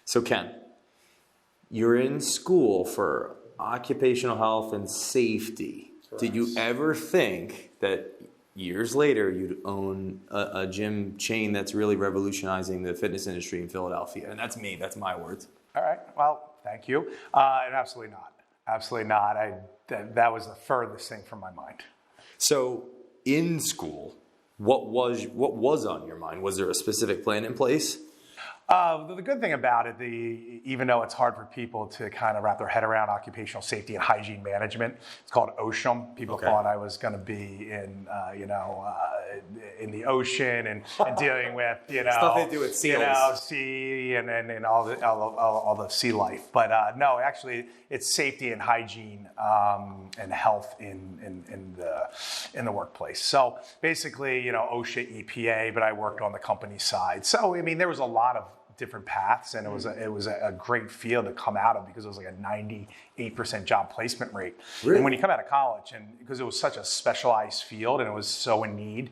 So Ken, you're in school for occupational health and safety. Correct. Did you ever think that years later you'd own a gym chain that's really revolutionizing the fitness industry in Philadelphia? And that's me, that's my words. All right. Well, thank you. And absolutely not. Absolutely not. That was the furthest thing from my mind. So in school, what was on your mind? Was there a specific plan in place? The good thing about it, even though it's hard for people to kind of wrap their head around occupational safety and hygiene management, it's called OSHM. People thought I was going to be in the ocean and dealing with stuff they do with seals, sea and all the sea life. But no, actually, it's safety and hygiene and health in the workplace. So basically, OSHA, EPA, but I worked on the company side. So I mean, there was a lot of different paths, and it was a great field to come out of because it was like a 98% job placement rate. Really? And when you come out of college, and because it was such a specialized field and it was so in need,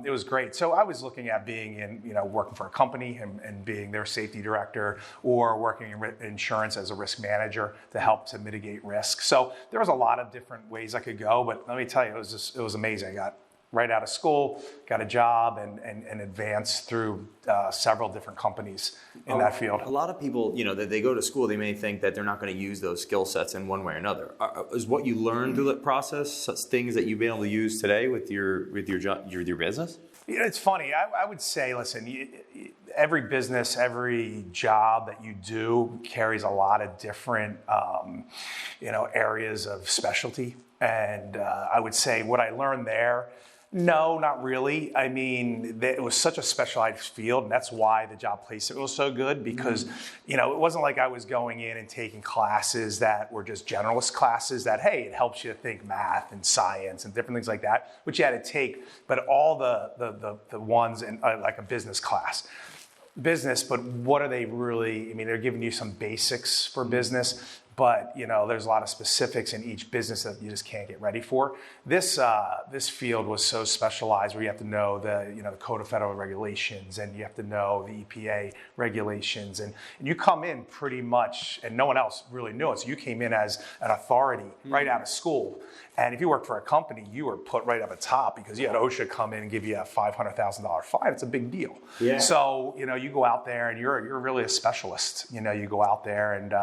it was great. So I was looking at being working for a company and being their safety director, or working in insurance as a risk manager to help to mitigate risk. So there was a lot of different ways I could go, but let me tell you, it was amazing. I got right out of school, got a job, and advanced through several different companies in that field. A lot of people, that they go to school, they may think that they're not going to use those skill sets in one way or another. Is what you learned through that process such things that you've been able to use today with your business? It's funny. I would say, listen, every business, every job that you do carries a lot of different, areas of specialty. And I would say what I learned there, no, not really. I mean, it was such a specialized field, and that's why the job placement was so good because, it wasn't like I was going in and taking classes that were just generalist classes that, hey, it helps you to think math and science and different things like that, which you had to take, but all the ones in like a business class. Business, but what are they really, they're giving you some basics for business, but there's a lot of specifics in each business that you just can't get ready for. This field was so specialized where you have to know the Code of Federal Regulations, and you have to know the EPA regulations, and you come in pretty much, and no one else really knew it. So you came in as an authority right out of school, and if you worked for a company, you were put right up at top because you had OSHA come in and give you a $500,000 fine. It's a big deal. Yeah. So you go out there and you're really a specialist. You go out there and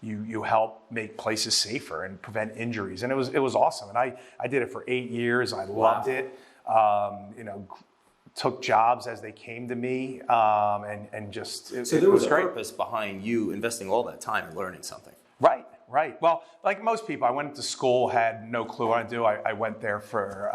you help make places safer and prevent injuries, and it was awesome. And I did it for 8 years. I loved it. Took jobs as they came to me, and just so there was a purpose behind you investing all that time and learning something. Right. Well, like most people, I went to school, had no clue what to do. I went there for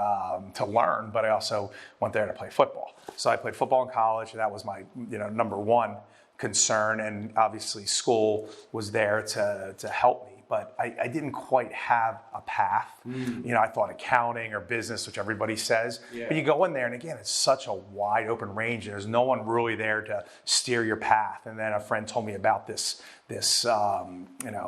to learn, but I also went there to play football. So I played football in college, and that was my number one concern. And obviously, school was there to help me. But I didn't quite have a path. I thought accounting or business, which everybody says. Yeah. But you go in there, and again, it's such a wide open range. There's no one really there to steer your path. And then a friend told me about this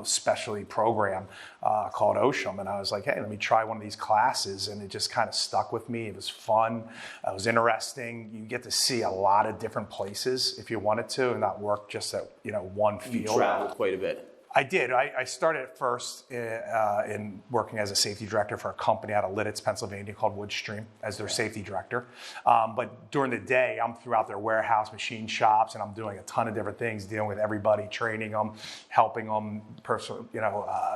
specialty program called OSHM, and I was like, hey, let me try one of these classes, and it just kind of stuck with me. It was fun. It was interesting. You get to see a lot of different places if you wanted to, and not work just at one field. You traveled quite a bit. I did. I started at first in working as a safety director for a company out of Lidditz, Pennsylvania called Woodstream as their safety director. But during the day, I'm throughout their warehouse, machine shops, and I'm doing a ton of different things, dealing with everybody, training them, helping them, personal,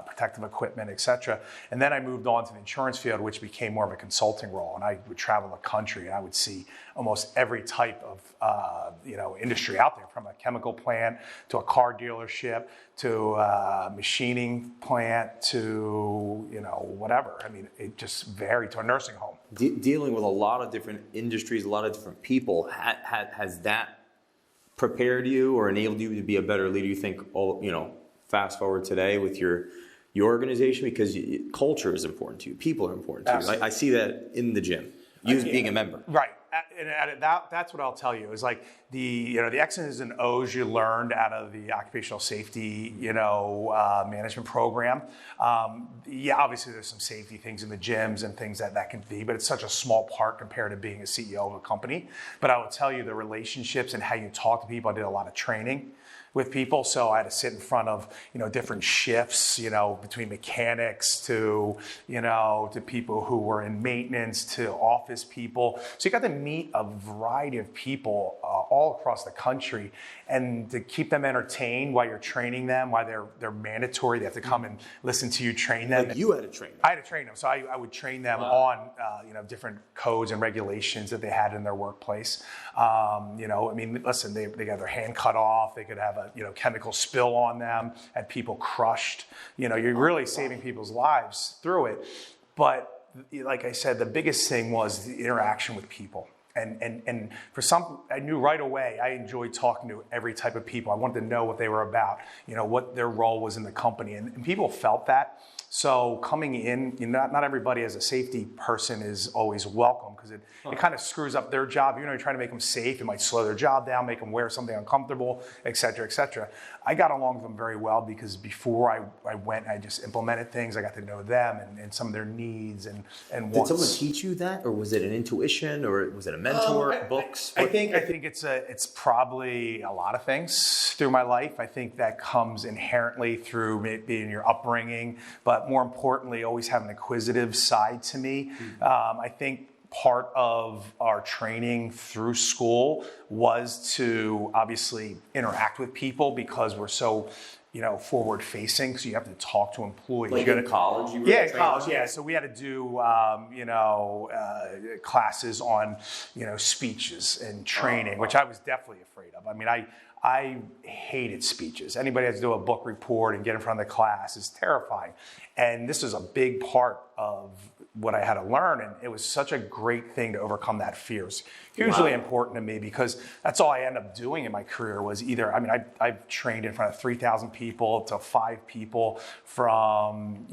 protective equipment, etc. And then I moved on to the insurance field, which became more of a consulting role. And I would travel the country, and I would see almost every type of industry out there, from a chemical plant to a car dealership to a machining plant to whatever. It just varied, to a nursing home. Dealing with a lot of different industries, a lot of different people, has that prepared you or enabled you to be a better leader? You think, fast forward today with your organization, because culture is important to you, people are important to you. I see that in the gym, you being a member. Right. And that's what I'll tell you is like the X's and O's you learned out of the occupational safety management program. Obviously there's some safety things in the gyms and things that can be, but it's such a small part compared to being a CEO of a company. But I will tell you, the relationships and how you talk to people. I did a lot of training. with people. So I had to sit in front of, different shifts, between mechanics to, to people who were in maintenance to office people. So you got to meet a variety of people all across the country, and to keep them entertained while you're training them, while they're mandatory, they have to come and listen to you train them. Like you had to train them. I had to train them. So I would train them on, different codes and regulations that they had in their workplace. Listen, they got their hand cut off. They could have a, chemical spill on them, had people crushed. You're really saving people's lives through it. But like I said, the biggest thing was the interaction with people. And for some, I knew right away, I enjoyed talking to every type of people. I wanted to know what they were about, what their role was in the company. And people felt that. So coming in, not everybody as a safety person is always welcome, because it kind of screws up their job. You're trying to make them safe. It might slow their job down, make them wear something uncomfortable, et cetera, et cetera. I got along with them very well, because before I went, I just implemented things. I got to know them and some of their needs and wants. Did someone teach you that, or was it an intuition, or was it a mentor, books? I think it's probably a lot of things through my life. I think that comes inherently through maybe in your upbringing, but more importantly, always have an inquisitive side to me. I think part of our training through school was to obviously interact with people, because we're so forward facing, so you have to talk to employees. Like in college? You were in college, yeah. So we had to do, classes on, speeches and training, which I was definitely afraid of. I mean, I hated speeches. Anybody has to do a book report and get in front of the class is terrifying. And this is a big part of what I had to learn, and it was such a great thing to overcome that fear. It's hugely important to me, because that's all I ended up doing in my career was either, I've trained in front of 3,000 people to 5 people, from,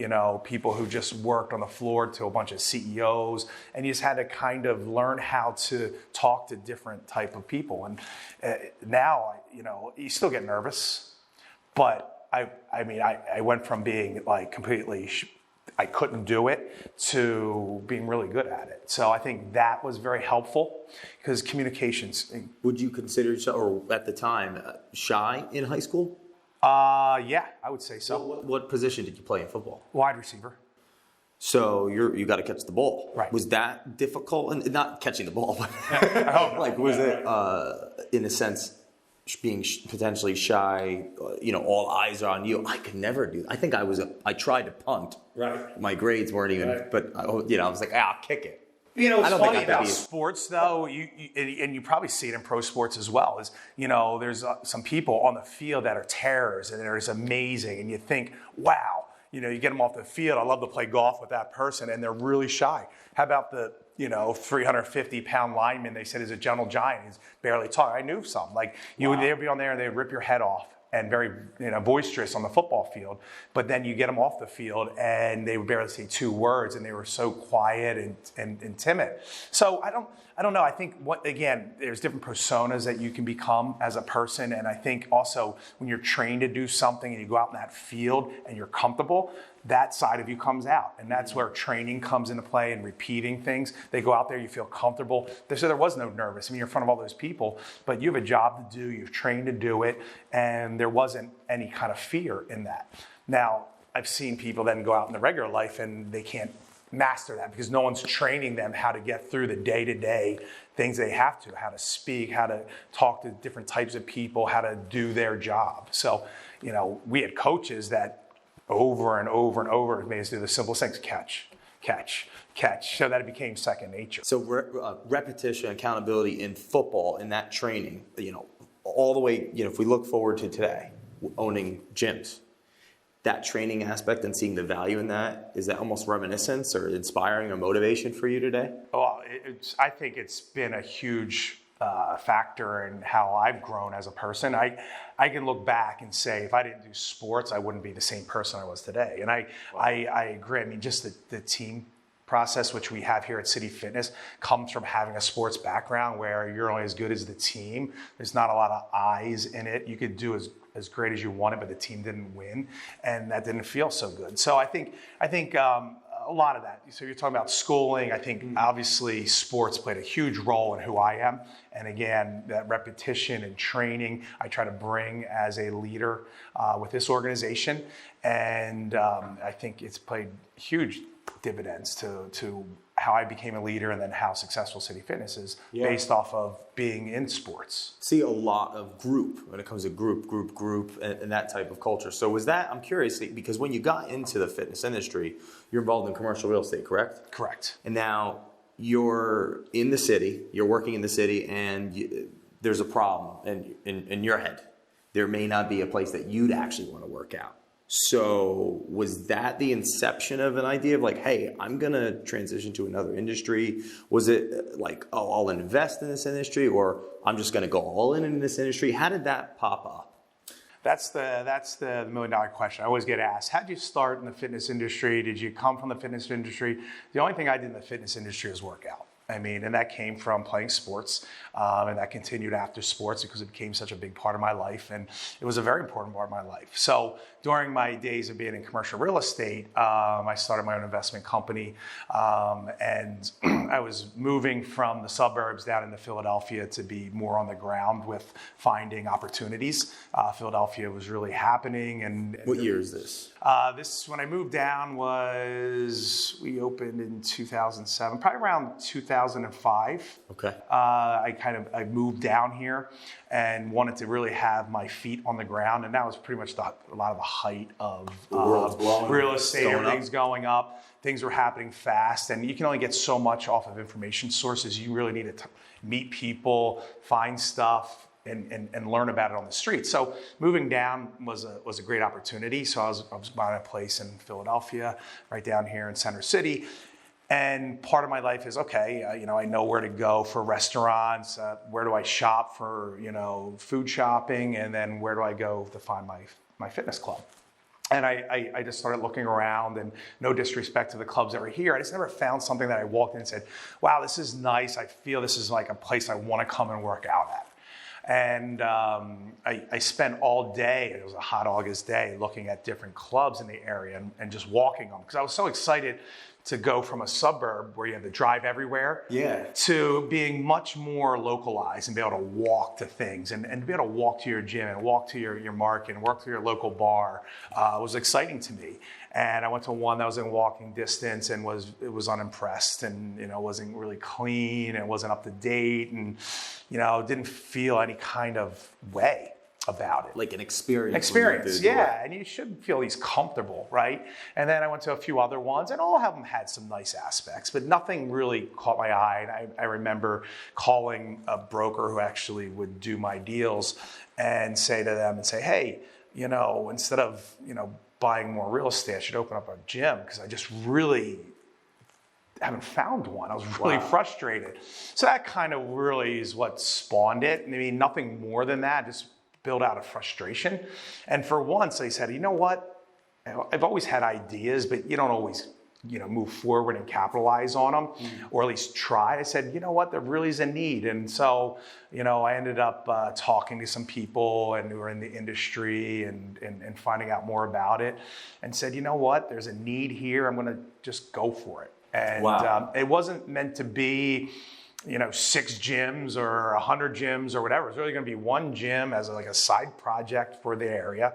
people who just worked on the floor to a bunch of CEOs, and you just had to kind of learn how to talk to different type of people. And now, you still get nervous, but I went from being like completely I couldn't do it to being really good at it. So I think that was very helpful, because communications. Would you consider yourself, or at the time, shy in high school? Yeah, I would say so. What position did you play in football? Wide receiver. So you got to catch the ball. Right. Was that difficult? And not catching the ball, but like was it in a sense being potentially shy? All eyes are on you. I could never do that. I think I tried to punt. Right. My grades weren't even, but I was like, I'll kick it. What's funny about sports, though, and you probably see it in pro sports as well, is, there's some people on the field that are terrors, and they're just amazing, and you think, wow, you get them off the field. I love to play golf with that person, and they're really shy. How about the 350-pound lineman they said is a gentle giant? He's barely tall. I knew some. They'd be on there and they'd rip your head off, and very boisterous on the football field. But then you get them off the field and they would barely say 2 words, and they were so quiet and timid. So I don't know. I think there's different personas that you can become as a person, and I think also when you're trained to do something and you go out in that field and you're comfortable, that side of you comes out, and that's where training comes into play and repeating things. They go out there, you feel comfortable. So there was no nervous. You're in front of all those people, but you have a job to do. You're trained to do it, and there wasn't any kind of fear in that. Now, I've seen people then go out in the regular life and they can't master that, because no one's training them how to get through the day-to-day things they have to, how to speak, how to talk to different types of people, how to do their job. So, we had coaches that over and over and over made us do the simplest things: catch, so that it became second nature. So repetition, accountability in football, in that training, all the way, if we look forward to today, owning gyms, that training aspect and seeing the value in that, is that almost reminiscence or inspiring or motivation for you today? Well, I think it's been a huge factor in how I've grown as a person. I can look back and say, if I didn't do sports, I wouldn't be the same person I was today. And I agree. Just the team process, which we have here at City Fitness, comes from having a sports background where you're only as good as the team. There's not a lot of eyes in it. You could do as great as you wanted, but the team didn't win, and that didn't feel so good. So I think A lot of that. So you're talking about schooling. I think obviously sports played a huge role in who I am. And again, that repetition and training I try to bring as a leader with this organization. And I think it's played huge dividends to how I became a leader and then how successful City Fitness is based off of being in sports. See a lot of group when it comes to group, and that type of culture. So was that, I'm curious, because when you got into the fitness industry, you're involved in commercial real estate, correct? Correct. And now you're in the city, you're working in the city, and there's a problem in your head. There may not be a place that you'd actually want to work out. So was that the inception of an idea of like, hey, I'm going to transition to another industry? Was it like, oh, I'll invest in this industry, or I'm just going to go all in this industry? How did that pop up? That's the $1 million question. I always get asked, how did you start in the fitness industry? Did you come from the fitness industry? The only thing I did in the fitness industry was work out. I mean, and that came from playing sports, and that continued after sports because it became such a big part of my life, and it was a very important part of my life. So during my days of being in commercial real estate, I started my own investment company, and I was moving from the suburbs down into Philadelphia to be more on the ground with finding opportunities. Philadelphia was really happening. And what year is this? When I moved down we opened in 2007, probably around 2005. Okay. I moved down here and wanted to really have my feet on the ground, and that was pretty much a lot of the height of real estate. Everything's going up. Things were happening fast, and you can only get so much off of information sources. You really need to meet people, find stuff, and learn about it on the street. So moving down was a great opportunity. So I was buying a place in Philadelphia, right down here in Center City. And part of my life is, okay, I know where to go for restaurants, where do I shop for, food shopping, and then where do I go to find my fitness club? And I just started looking around, and no disrespect to the clubs that were here, I just never found something that I walked in and said, wow, this is nice. I feel this is like a place I want to come and work out at. And I spent all day, it was a hot August day, looking at different clubs in the area and just walking them, because I was so excited to go from a suburb where you have to drive everywhere to being much more localized and be able to walk to things and to be able to walk to your gym and walk to your market and walk to your local bar was exciting to me. And I went to one that was in walking distance and was unimpressed, and wasn't really clean and wasn't up to date, and didn't feel any kind of way about it. Like an experience. Experience, yeah. And you should feel at least comfortable, right? And then I went to a few other ones, and all of them had some nice aspects, but nothing really caught my eye. And I remember calling a broker who actually would do my deals and say to them, hey, instead of, buying more real estate, I should open up a gym, because I just really haven't found one. I was really frustrated. So that kind of really is what spawned it. I mean, nothing more than that, just build out a frustration. And for once, I said, you know what? I've always had ideas, but you don't always, move forward and capitalize on them, or at least try. I said, you know what? There really is a need. And so, I ended up talking to some people and who were in the industry and finding out more about it, and said, you know what? There's a need here. I'm going to just go for it. And it wasn't meant to be, 6 gyms or 100 gyms or whatever. It's really going to be one gym as a side project for the area.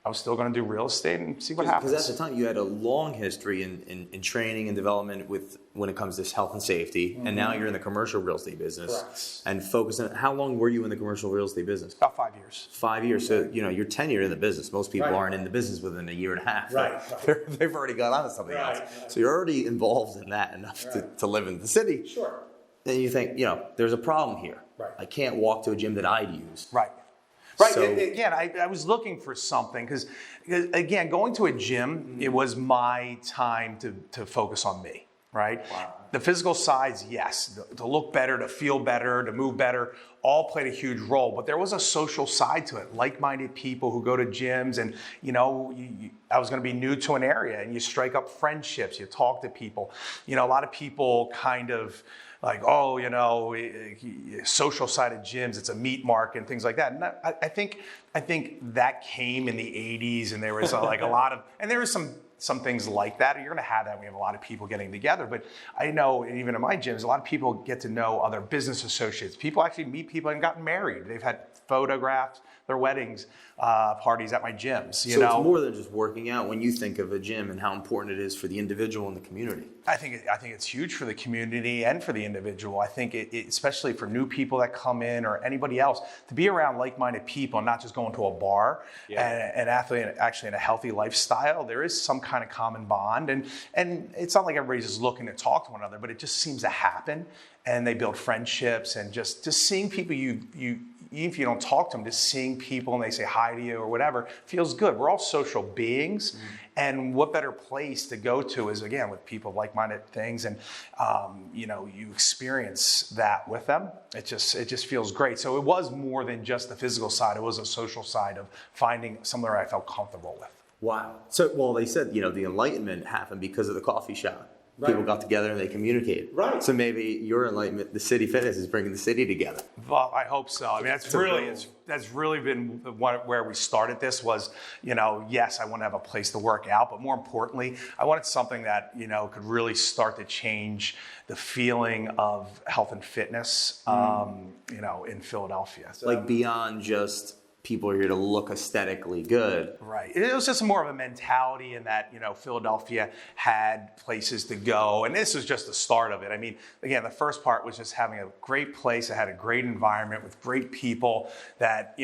I was still going to do real estate and see what happens. Because at the time you had a long history in training and development when it comes to health and safety, and now you're in the commercial real estate business. Correct. And focusing. How long were you in the commercial real estate business? About 5 years. 5 years. So you're tenured in the business. Most people aren't in the business within a year and a half. Right. They've already got on to something else. So you're already involved in that enough to live in the city. Sure. Then you think, there's a problem here. Right. I can't walk to a gym that I'd use. Right. Right. So, again, I was looking for something because, again, going to a gym, it was my time to focus on me, right? Wow. The physical sides, yes, to look better, to feel better, to move better, all played a huge role. But there was a social side to it, like-minded people who go to gyms, and, I was going to be new to an area, and you strike up friendships, you talk to people. A lot of people kind of like, oh, social side of gyms, it's a meat market and things like that. And I think that came in the 80s, and there was like a lot of, and there was some things like that. You're going to have that. We have a lot of people getting together, but I know even in my gyms, a lot of people get to know other business associates. People actually meet people and gotten married. They've had photographed their weddings parties at my gyms. So it's more than just working out when you think of a gym and how important it is for the individual and the community. I think it's huge for the community and for the individual. I think especially for new people that come in or anybody else, to be around like-minded people and not just going to a bar and actually in a healthy lifestyle. There is some kind of common bond, and it's not like everybody's just looking to talk to one another, but it just seems to happen, and they build friendships, and just seeing people even if you don't talk to them, just seeing people and they say hi to you or whatever feels good. We're all social beings, and what better place to go to is, again, with people of like-minded things, and you experience that with them. It just feels great. So it was more than just the physical side. It was a social side of finding somewhere I felt comfortable with. Wow. So, they said, the Enlightenment happened because of the coffee shop. Right. People got together and they communicated. Right. So maybe your enlightenment, the City Fitness, is bringing the city together. Well, I hope so. I mean, that's really been where we started. This was, yes, I want to have a place to work out, but more importantly, I wanted something that could really start to change the feeling of health and fitness, in Philadelphia. So, like beyond just people are here to look aesthetically good. Right. It was just more of a mentality in that, Philadelphia had places to go. And this was just the start of it. I mean, again, the first part was just having a great place that had a great environment with great people that,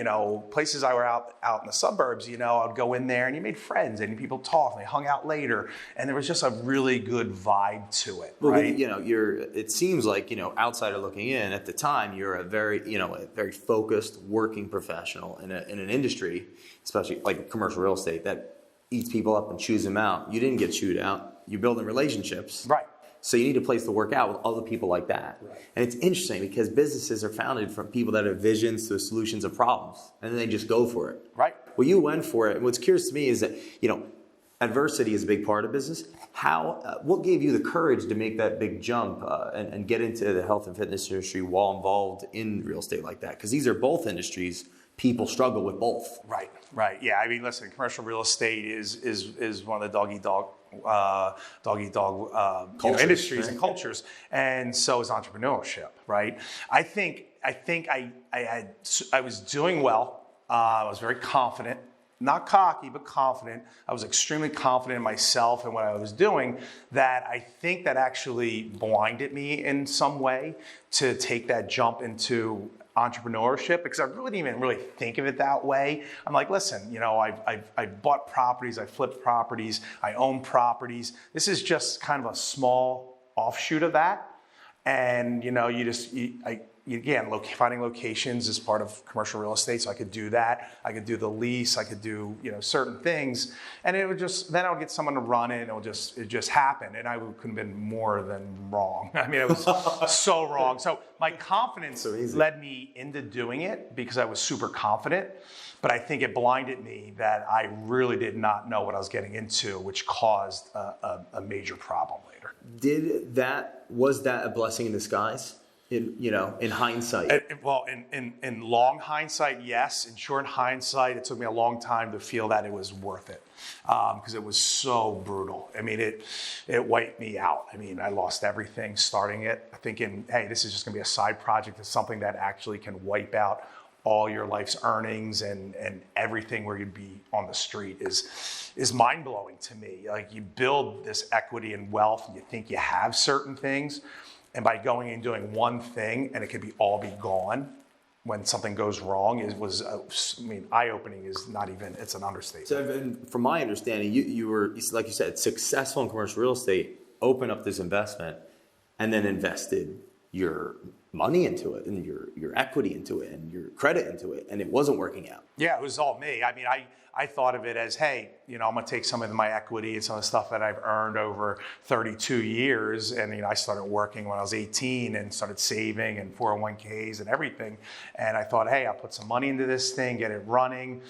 places I were out in the suburbs, I'd go in there and you made friends and people talked and they hung out later. And there was just a really good vibe to it. Well, right. It seems like, outsider looking in at the time, you're a very focused working professional in an industry, especially like commercial real estate, that eats people up and chews them out. You didn't get chewed out. You're building relationships. Right. So you need a place to work out with other people like that. Right. And it's interesting because businesses are founded from people that have visions to solutions of problems, and then they just go for it. Right. Well, you went for it. And what's curious to me is that, adversity is a big part of business. What gave you the courage to make that big jump and get into the health and fitness industry while involved in real estate like that? Because these are both industries people struggle with both. Right. Yeah. I mean, listen, commercial real estate is one of the dog eat dog industries, right, and cultures, and so is entrepreneurship. Right. I think I was doing well. I was very confident. Not cocky, but confident. I was extremely confident in myself and what I was doing, that I think that actually blinded me in some way to take that jump into entrepreneurship, because I really didn't even really think of it that way. I'm like, listen, I've bought properties, I flipped properties, I own properties. This is just kind of a small offshoot of that. And, finding locations is part of commercial real estate, so I could do that. I could do the lease. I could do certain things, and it would then I would get someone to run it, and it just happened, and I couldn't have been more than wrong. I mean, it was so wrong. So my confidence led me into doing it because I was super confident, but I think it blinded me that I really did not know what I was getting into, which caused a major problem later. Was that a blessing in disguise? In hindsight? In long hindsight, yes. In short hindsight, it took me a long time to feel that it was worth it, because it was so brutal. I mean, it wiped me out. I mean, I lost everything starting it, thinking, hey, this is just going to be a side project. It's something that actually can wipe out all your life's earnings and everything where you'd be on the street is mind-blowing to me. Like, you build this equity and wealth, and you think you have certain things, and by going and doing one thing, and it could all be gone when something goes wrong, eye-opening is not even, it's an understatement. So from my understanding, you were, like you said, successful in commercial real estate, opened up this investment, and then invested your money into it, and your equity into it, and your credit into it, and it wasn't working out. Yeah, it was all me. I mean, I thought of it as, hey, I'm going to take some of my equity and some of the stuff that I've earned over 32 years. And, I started working when I was 18 and started saving and 401ks and everything. And I thought, hey, I'll put some money into this thing, get it running,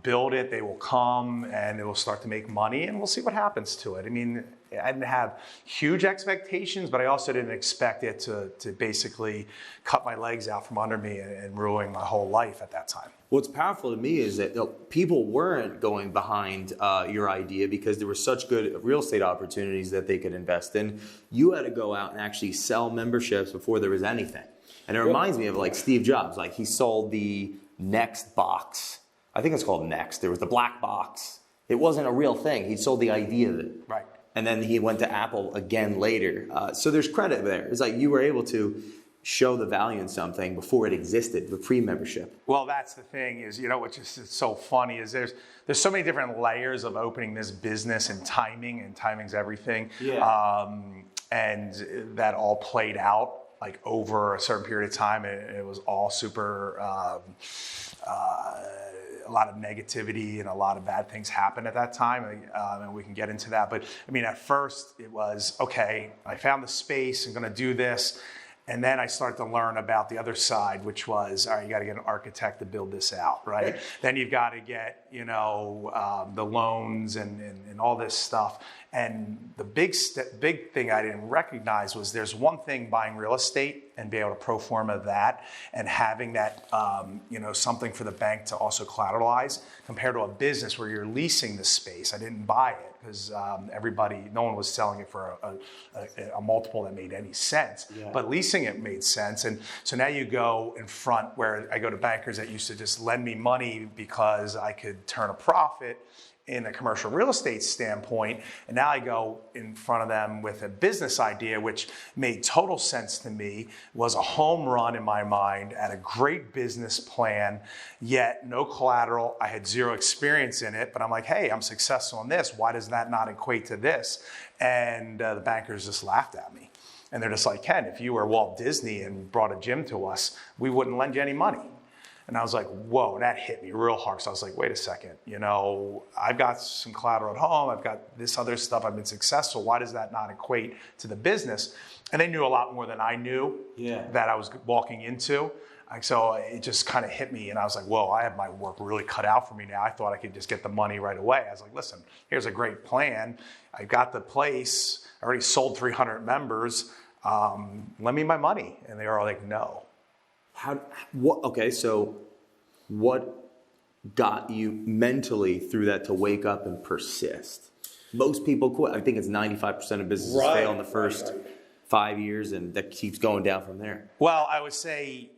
build it. They will come and it will start to make money, and we'll see what happens to it. I mean, I didn't have huge expectations, but I also didn't expect it to basically cut my legs out from under me and ruin my whole life at that time. What's powerful to me is that people weren't going behind your idea because there were such good real estate opportunities that they could invest in. You had to go out and actually sell memberships before there was anything. And it reminds me of like Steve Jobs. Like he sold the Next box. I think it's called Next. There was the black box. It wasn't a real thing. He sold the idea of it. Right. And then he went to Apple again later. So there's credit there. It's like you were able to show the value in something before it existed, the pre-membership. Well, that's the thing is, which is so funny is there's so many different layers of opening this business and timing's everything. Yeah. And that all played out like over a certain period of time. It was all super, a lot of negativity and a lot of bad things happened at that time. And we can get into that. But I mean, at first it was, okay, I found the space, I'm going to do this. And then I started to learn about the other side, which was, all right, you got to get an architect to build this out, right? Then you've got to get, the loans and all this stuff. And the big thing I didn't recognize was there's one thing buying real estate and be able to pro forma that and having that, something for the bank to also collateralize compared to a business where you're leasing the space. I didn't buy it because no one was selling it for a multiple that made any sense. Yeah. But leasing it made sense. And so now you go in front where I go to bankers that used to just lend me money because I could turn a profit in a commercial real estate standpoint. And now I go in front of them with a business idea, which made total sense to me, was a home run in my mind, at a great business plan, yet no collateral. I had zero experience in it, but I'm like, hey, I'm successful in this. Why does that not equate to this? And the bankers just laughed at me. And they're just like, Ken, if you were Walt Disney and brought a gym to us, we wouldn't lend you any money. And I was like, whoa, that hit me real hard. So I was like, wait a second, I've got some collateral at home. I've got this other stuff. I've been successful. Why does that not equate to the business? And they knew a lot more than I knew that I was walking into. So it just kind of hit me. And I was like, whoa, I have my work really cut out for me now. I thought I could just get the money right away. I was like, listen, here's a great plan. I got the place. I already sold 300 members. Lend me my money. And they were all like, no. So what got you mentally through that to wake up and persist? Most people quit. I think it's 95% of businesses fail in the first 5 years, and that keeps going down from there. Well, I would say,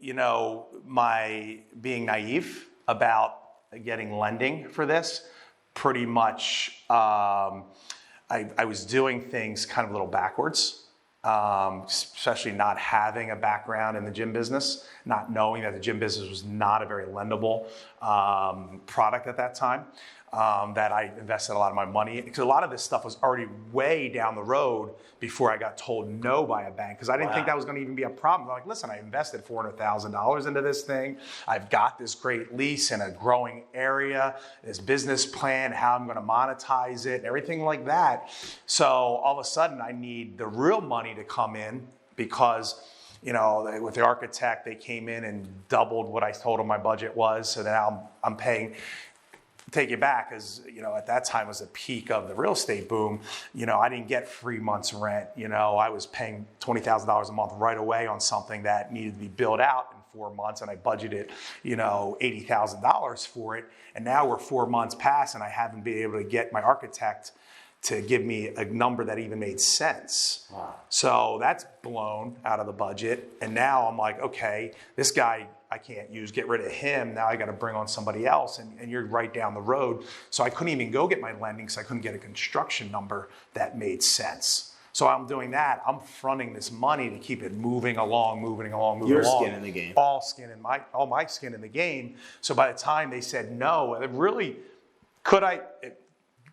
my being naive about getting lending for this, pretty much, I was doing things kind of a little backwards. Especially not having a background in the gym business, not knowing that the gym business was not a very lendable product at that time, that I invested a lot of my money. Because a lot of this stuff was already way down the road before I got told no by a bank, because I didn't think that was going to even be a problem. I'm like, listen, I invested $400,000 into this thing. I've got this great lease in a growing area, this business plan, how I'm going to monetize it, and everything like that. So all of a sudden, I need the real money to come in because, with the architect, they came in and doubled what I told them my budget was. So now I'm paying. Take you back, as at that time was the peak of the real estate boom. I didn't get 3 months rent. I was paying $20,000 a month right away on something that needed to be built out in 4 months, and I budgeted $80,000 for it. And now we're 4 months past, and I haven't been able to get my architect to give me a number that even made sense. Wow. So that's blown out of the budget. And now I'm like, okay, this guy I can't use, get rid of him. Now I got to bring on somebody else. And you're right down the road. So I couldn't even go get my lending because I couldn't get a construction number that made sense. So I'm doing that. I'm fronting this money to keep it moving along. Your skin in the game. All my skin in the game. So by the time they said no, it really,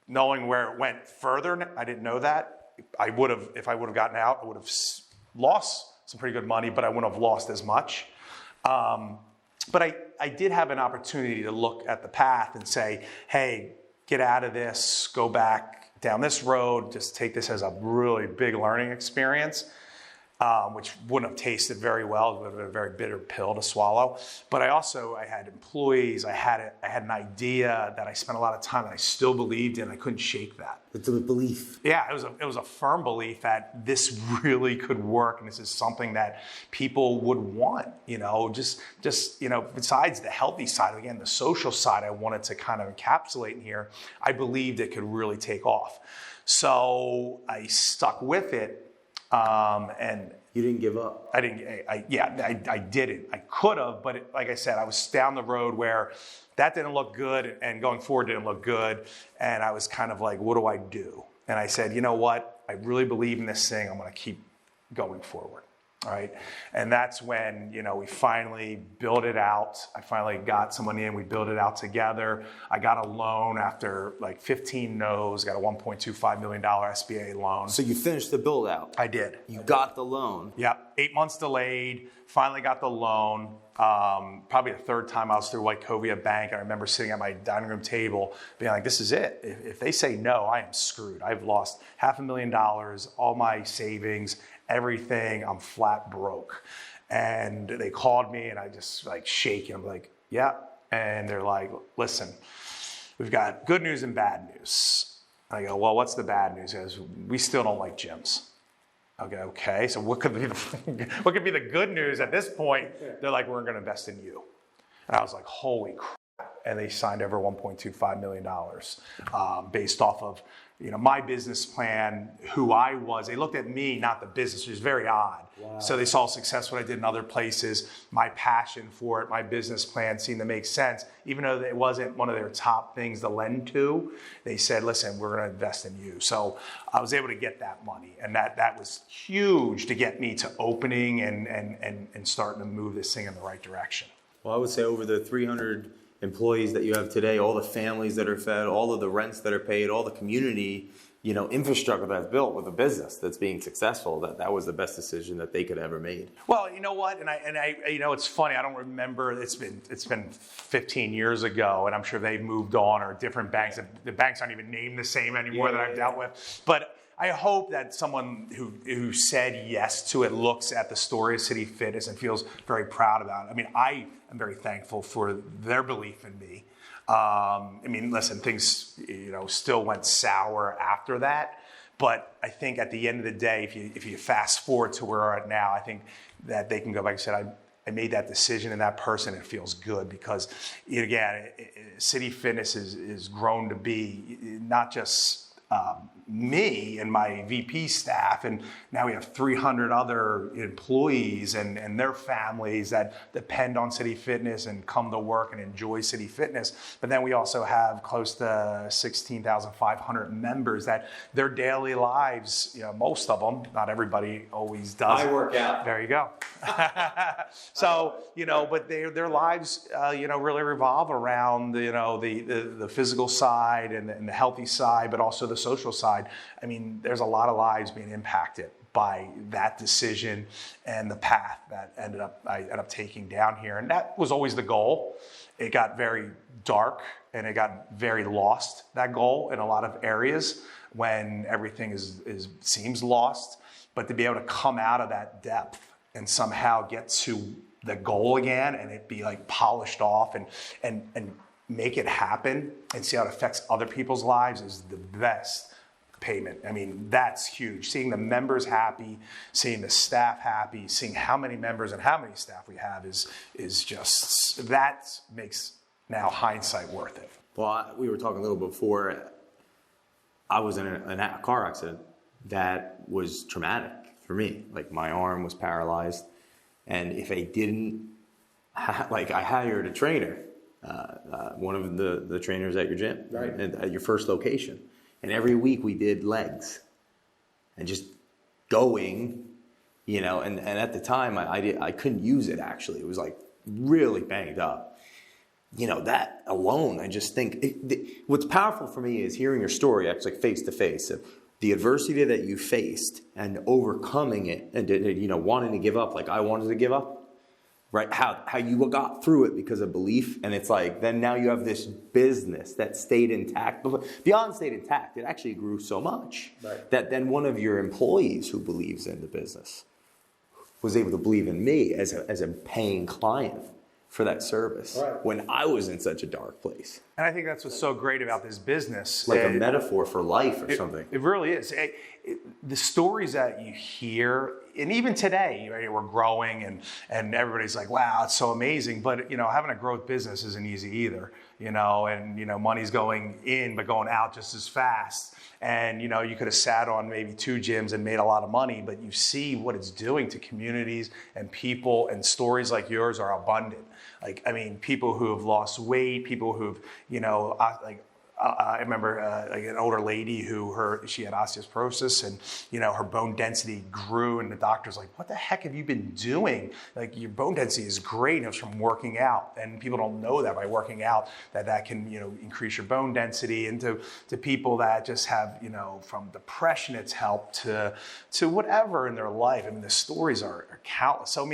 knowing where it went further, I didn't know that. If I would have gotten out, I would have lost some pretty good money, but I wouldn't have lost as much. But I did have an opportunity to look at the path and say, hey, get out of this, go back down this road, just take this as a really big learning experience. which wouldn't have tasted very well. It would have been a very bitter pill to swallow. But I had employees. I had an idea that I spent a lot of time and I still believed in. I couldn't shake that. It's a belief. Yeah, it was a firm belief that this really could work, and this is something that people would want. Just besides the healthy side, again, the social side, I wanted to kind of encapsulate in here. I believed it could really take off, so I stuck with it. And you didn't give up. I didn't. I could have, but like I said, I was down the road where that didn't look good, and going forward didn't look good. And I was kind of like, what do I do? And I said, you know what? I really believe in this thing. I'm going to keep going forward. All right. And that's when, we finally built it out. I finally got someone in. We built it out together. I got a loan after like 15 no's, got a $1.25 million SBA loan. So you finished the build out. I did. You got the loan. Yep. 8 months delayed. Finally got the loan. Probably the third time I was through Wachovia Bank. I remember sitting at my dining room table being like, this is it. If they say no, I am screwed. I've lost $500,000, all my savings, everything. I'm flat broke. And they called me and I just shaking. I'm like, yeah. And they're like, listen, we've got good news and bad news. I go, well, what's the bad news? He goes, we still don't like gyms. Okay. So what could be the good news at this point? They're like, we're going to invest in you. And I was like, holy crap. And they signed over $1.25 million based off of my business plan, who I was. They looked at me, not the business, which is very odd. Wow. So they saw success what I did in other places. My passion for it, my business plan seemed to make sense. Even though it wasn't one of their top things to lend to, they said, listen, we're going to invest in you. So I was able to get that money. And that was huge to get me to opening and starting to move this thing in the right direction. Well, I would say over the 300 employees that you have today, all the families that are fed, all of the rents that are paid, all the community, infrastructure that's built with a business that's being successful, that was the best decision that they could have ever made. Well, you know what? And I it's funny. I don't remember. It's been 15 years ago, and I'm sure they've moved on, or different banks. The banks aren't even named the same anymore that I've dealt with. But I hope that someone who said yes to it looks at the story of City Fitness and feels very proud about it. I mean, I am very thankful for their belief in me. Listen, things still went sour after that, but I think at the end of the day, if you fast forward to where we're at now, I think that they can go back and say, I made that decision, and that person, it feels good because, again, City Fitness is grown to be not just me and my VP staff, and now we have 300 other employees and their families that depend on City Fitness and come to work and enjoy City Fitness. But then we also have close to 16,500 members that their daily lives, most of them, not everybody always does. I work out. There you go. So, but their lives, really revolve around, the physical side and the healthy side, but also the social side. I mean, there's a lot of lives being impacted by that decision and the path that I ended up taking down here. And that was always the goal. It got very dark and it got very lost, that goal, in a lot of areas when everything seems lost. But to be able to come out of that depth and somehow get to the goal again and it be polished off and make it happen and see how it affects other people's lives is the best payment. I mean, that's huge. Seeing the members happy, seeing the staff happy, seeing how many members and how many staff we have is just, that makes now hindsight worth it. Well, we were talking a little before. I was in a car accident that was traumatic for me. My arm was paralyzed, and if I didn't, I hired a trainer, one of the trainers at your gym, right, at your first location. And every week we did legs and just going, and at the time I couldn't use it actually. It was really banged up. That alone, I just think, what's powerful for me is hearing your story actually face to face of the adversity that you faced and overcoming it and, wanting to give up like I wanted to give up. Right, how you got through it because of belief, and it's then now you have this business that stayed intact. Beyond stayed intact, it actually grew so much that then one of your employees who believes in the business was able to believe in me as a paying client for that service when I was in such a dark place. And I think that's what's so great about this business. Like a metaphor for life or something. It really is. The stories that you hear, and even today, right, we're growing and everybody's like, wow, it's so amazing. But, having a growth business isn't easy either, and, money's going in but going out just as fast. And, you could have sat on maybe 2 gyms and made a lot of money, but you see what it's doing to communities and people, and stories like yours are abundant. People who have lost weight, people who've, I remember an older lady who she had osteoporosis, and her bone density grew, and the doctor's like, "What the heck have you been doing? Like, your bone density is great, and it's from working out." And people don't know that by working out that can increase your bone density. And to people that just have from depression, it's helped to whatever in their life. The stories are countless. So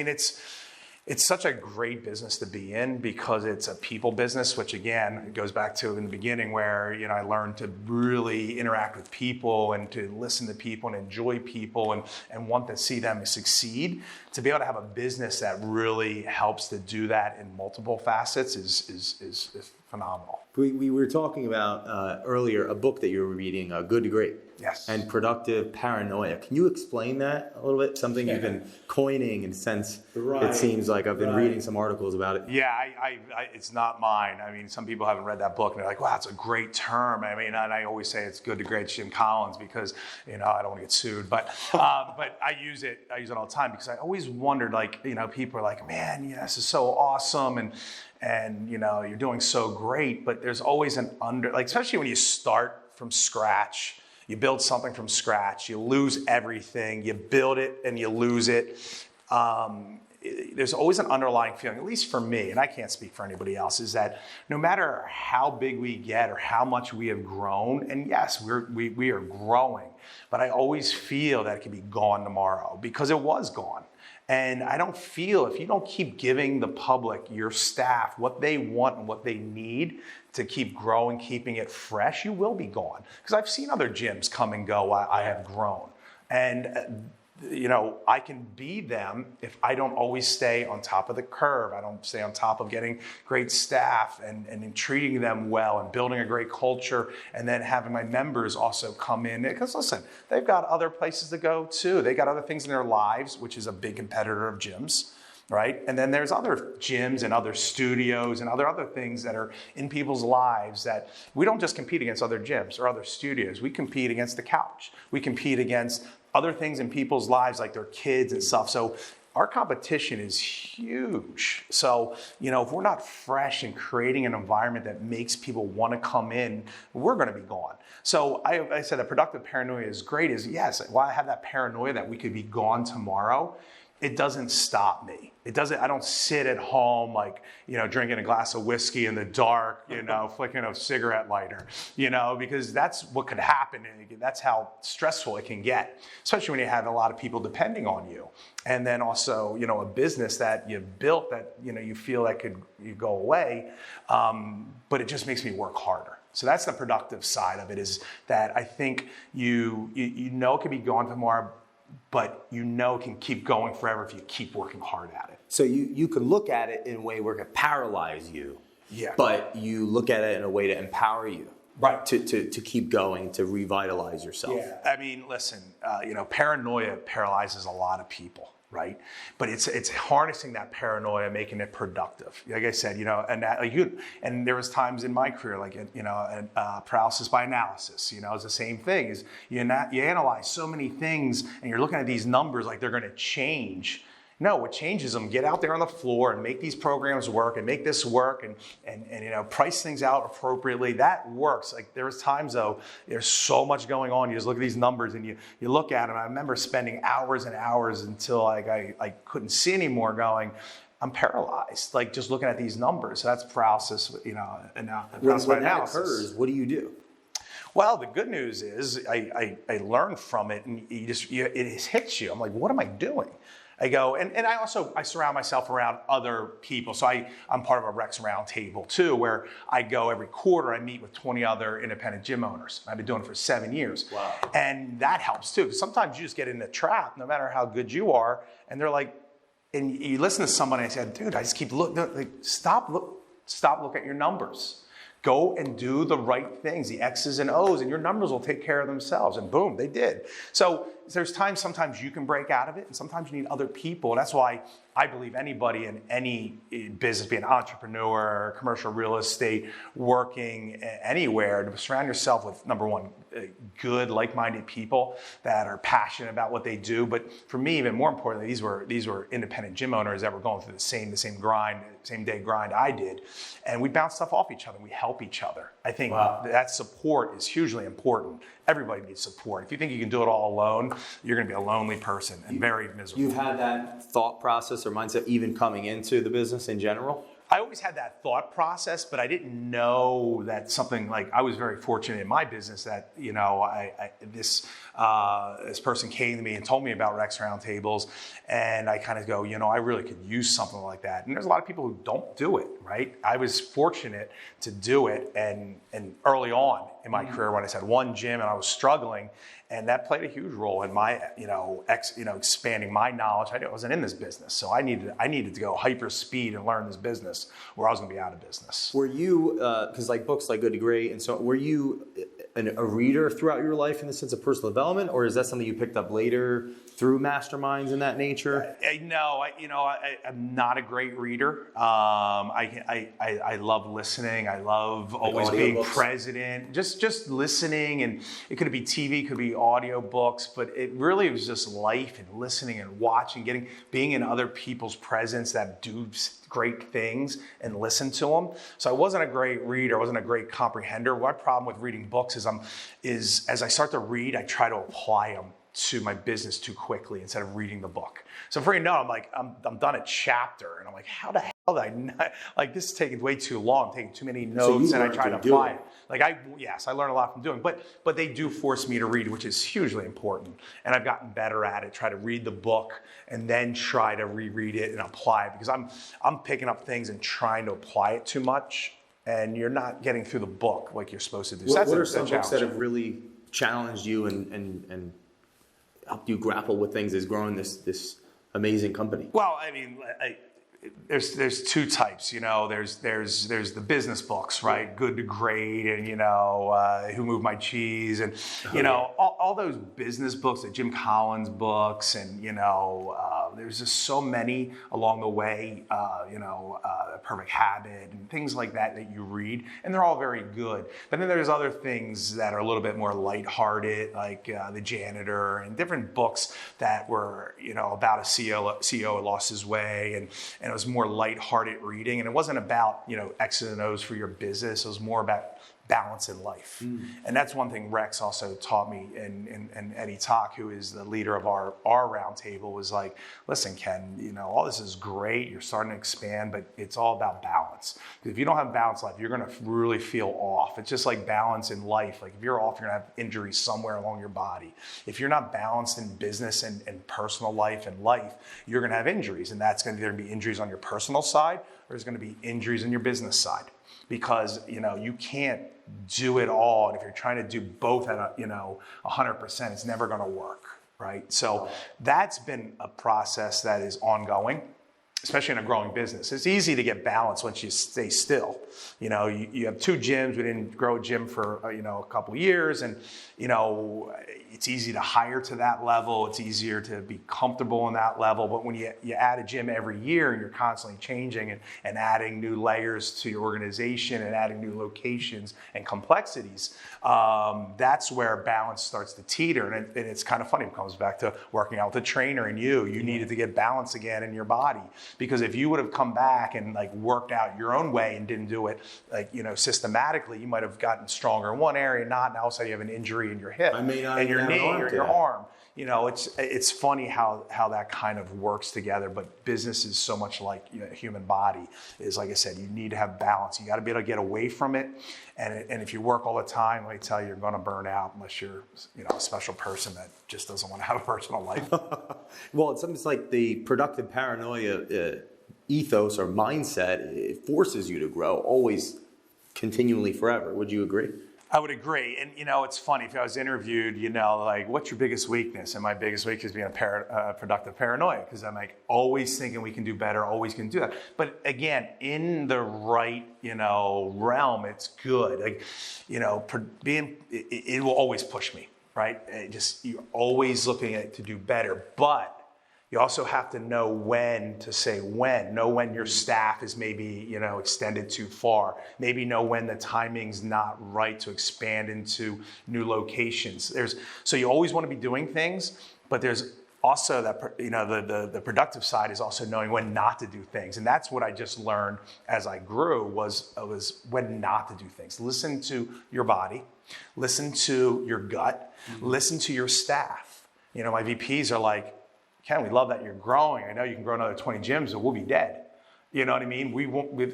it's such a great business to be in because it's a people business, which again, it goes back to in the beginning where, I learned to really interact with people and to listen to people and enjoy people and want to see them succeed. To be able to have a business that really helps to do that in multiple facets is phenomenal. We were talking about earlier a book that you were reading, Good to Great. Yes. And Productive Paranoia. Can you explain that a little bit? Something you've been coining in sense. It seems like I've been reading some articles about it. Yeah, it's not mine. Some people haven't read that book and they're like, wow, it's a great term. And I always say it's good to great Jim Collins because, I don't want to get sued. But I use it all the time because I always wondered, people are like, man, this is so awesome. And you're doing so great, but there's always especially when you start from scratch. You build something from scratch, you lose everything, you build it and you lose it. There's always an underlying feeling, at least for me, and I can't speak for anybody else, is that no matter how big we get or how much we have grown, and yes, we are growing, but I always feel that it could be gone tomorrow because it was gone. And I don't feel, if you don't keep giving the public, your staff, what they want and what they need to keep growing, keeping it fresh, you will be gone. Because I've seen other gyms come and go, I have grown. And I can be them if I don't always stay on top of the curve. I don't stay on top of getting great staff and treating them well and building a great culture and then having my members also come in. Because listen, they've got other places to go too. They got other things in their lives, which is a big competitor of gyms, right? And then there's other gyms and other studios and other things that are in people's lives that we don't just compete against other gyms or other studios. We compete against the couch. We compete against other things in people's lives like their kids and stuff. So our competition is huge. So, if we're not fresh and creating an environment that makes people want to come in, we're going to be gone. So I said that productive paranoia is great is yes, while I have that paranoia that we could be gone tomorrow, it doesn't stop me. I don't sit at home drinking a glass of whiskey in the dark, flicking a cigarette lighter, because that's what could happen. And that's how stressful it can get, especially when you have a lot of people depending on you. And then also, a business that you've built that, you feel that you go away, but it just makes me work harder. So that's the productive side of it is that I think it can be gone tomorrow, but it can keep going forever if you keep working hard at it. So you could look at it in a way where it could paralyze you, but you look at it in a way to empower you, right? To keep going, to revitalize yourself. Yeah, listen, paranoia paralyzes a lot of people, right? But it's harnessing that paranoia, making it productive. Like I said, and there was times in my career, paralysis by analysis. It's the same thing. Is you analyze so many things, and you're looking at these numbers like they're going to change. No, what changes them? Get out there on the floor and make these programs work and make this work and price things out appropriately. That works. There's times though, there's so much going on. You just look at these numbers and you look at them. I remember spending hours and hours until I couldn't see anymore going, I'm paralyzed, just looking at these numbers. So that's paralysis, When that occurs, what do you do? Well, the good news is I learned from it and it hits you. I'm like, what am I doing? I go, and I surround myself around other people. So I'm part of a Rex Roundtable too, where I go every quarter, I meet with 20 other independent gym owners. I've been doing it for 7 years. Wow. And that helps too, because sometimes you just get in a trap, no matter how good you are, and they're like, and you listen to somebody and say, dude, I just keep looking, like, stop looking at your numbers. Go and do the right things, the X's and O's, and your numbers will take care of themselves. And boom, they did. So there's times sometimes you can break out of it, and sometimes you need other people. And that's why I believe anybody in any business, be an entrepreneur, commercial real estate, working anywhere, to surround yourself with, number one, good, like-minded people that are passionate about what they do. But for me, even more importantly, these were independent gym owners that were going through the same grind, same day grind I did. And we bounce stuff off each other. We help each other. I think that support is hugely important. Everybody needs support. If you think you can do it all alone, you're going to be a lonely person and very miserable. You've had that thought process or mindset even coming into the business in general? I always had that thought process, but I didn't know that something like, I was very fortunate in my business that, you know, this person came to me and told me about Rex Roundtables, and I kind of go, you know, I really could use something like that. And there's a lot of people who don't do it, right? I was fortunate to do it, and early on in my career when I had one gym and I was struggling, and that played a huge role in my, expanding my knowledge. I wasn't in this business, so I needed to go hyper speed and learn this business, or I was going to be out of business. Were you, because like books like Good to Great, and so were you a reader throughout your life in the sense of personal development, or is that something you picked up later through masterminds in that nature? No, I'm not a great reader. I love listening. I love always being present, just listening, and it could be TV, it could be audio books, but it really was just life and listening and watching, being in other people's presence that do great things and listen to them. So I wasn't a great reader. I wasn't a great comprehender. My problem with reading books is as I start to read, I try to apply them to my business too quickly instead of reading the book. So before you know, I'm done a chapter, and I'm like, how the hell did I not, like, this is taking way too long, I'm taking too many notes, and I try to apply it. Like, I learn a lot from doing, but they do force me to read, which is hugely important. And I've gotten better at it. Try to read the book and then try to reread it and apply it, because I'm picking up things and trying to apply it too much, and you're not getting through the book like you're supposed to do. What are some books that have really challenged you and helped you grapple with things as growing this amazing company? Well, I mean, there's two types, you know. There's the business books, right? Good to Great, and Who Moved My Cheese, and all those business books, the Jim Collins books, and there's just so many along the way, Perfect Habit and things like that you read, and they're all very good. But then there's other things that are a little bit more lighthearted, like The Janitor, and different books that were about a CEO who lost his way, and it was more lighthearted reading, and it wasn't about X's and O's for your business. It was more about balance in life. And that's one thing Rex also taught me, and Eddie Talk, who is the leader of our roundtable, was like, listen, Ken, all this is great, you're starting to expand, but it's all about balance. Because if you don't have balanced life, you're going to really feel off. It's just like balance in life. Like if you're off, you're going to have injuries somewhere along your body. If you're not balanced in business and personal life and life, you're going to have injuries, and that's going to either be injuries on your personal side, or there's going to be injuries on your business side. Because you can't do it all, and if you're trying to do both at 100%, it's never going to work, right? So that's been a process that is ongoing, especially in a growing business. It's easy to get balance once you stay still. You have two gyms. We didn't grow a gym for a couple of years, and it's easy to hire to that level. It's easier to be comfortable in that level. But when you add a gym every year, and you're constantly changing and adding new layers to your organization and adding new locations and complexities, that's where balance starts to teeter. And it's kind of funny. It comes back to working out with a trainer, and you needed to get balance again in your body. Because if you would have come back and worked out your own way and didn't do do it like, systematically, you might have gotten stronger in one area, not, and all of a sudden you have an injury in your hip I may not and even your have an knee arm or to your that. arm. It's funny how that kind of works together, but business is so much like human body. Is like I said, you need to have balance. You got to be able to get away from it, and if you work all the time, let me tell you, you're going to burn out unless you're a special person that just doesn't want to have a personal life. Well, it's like the productive paranoia ethos or mindset. It forces you to grow, always, continually, forever. Would you agree? I would agree. And, it's funny. If I was interviewed, like, what's your biggest weakness? And my biggest weakness is being a productive paranoia, because I'm like always thinking we can do better, always can do that. But again, in the right, realm, it's good. Like, it will always push me, right? You're always looking at it to do better. But you also have to know when to say when. Know when your staff is maybe, extended too far. Maybe know when the timing's not right to expand into new locations. So you always want to be doing things, but there's also that, the productive side is also knowing when not to do things. And that's what I just learned as I grew was when not to do things. Listen to your body, listen to your gut, listen to your staff. My VPs are like, Ken, we love that you're growing. I know you can grow another 20 gyms, but we'll be dead. You know what I mean?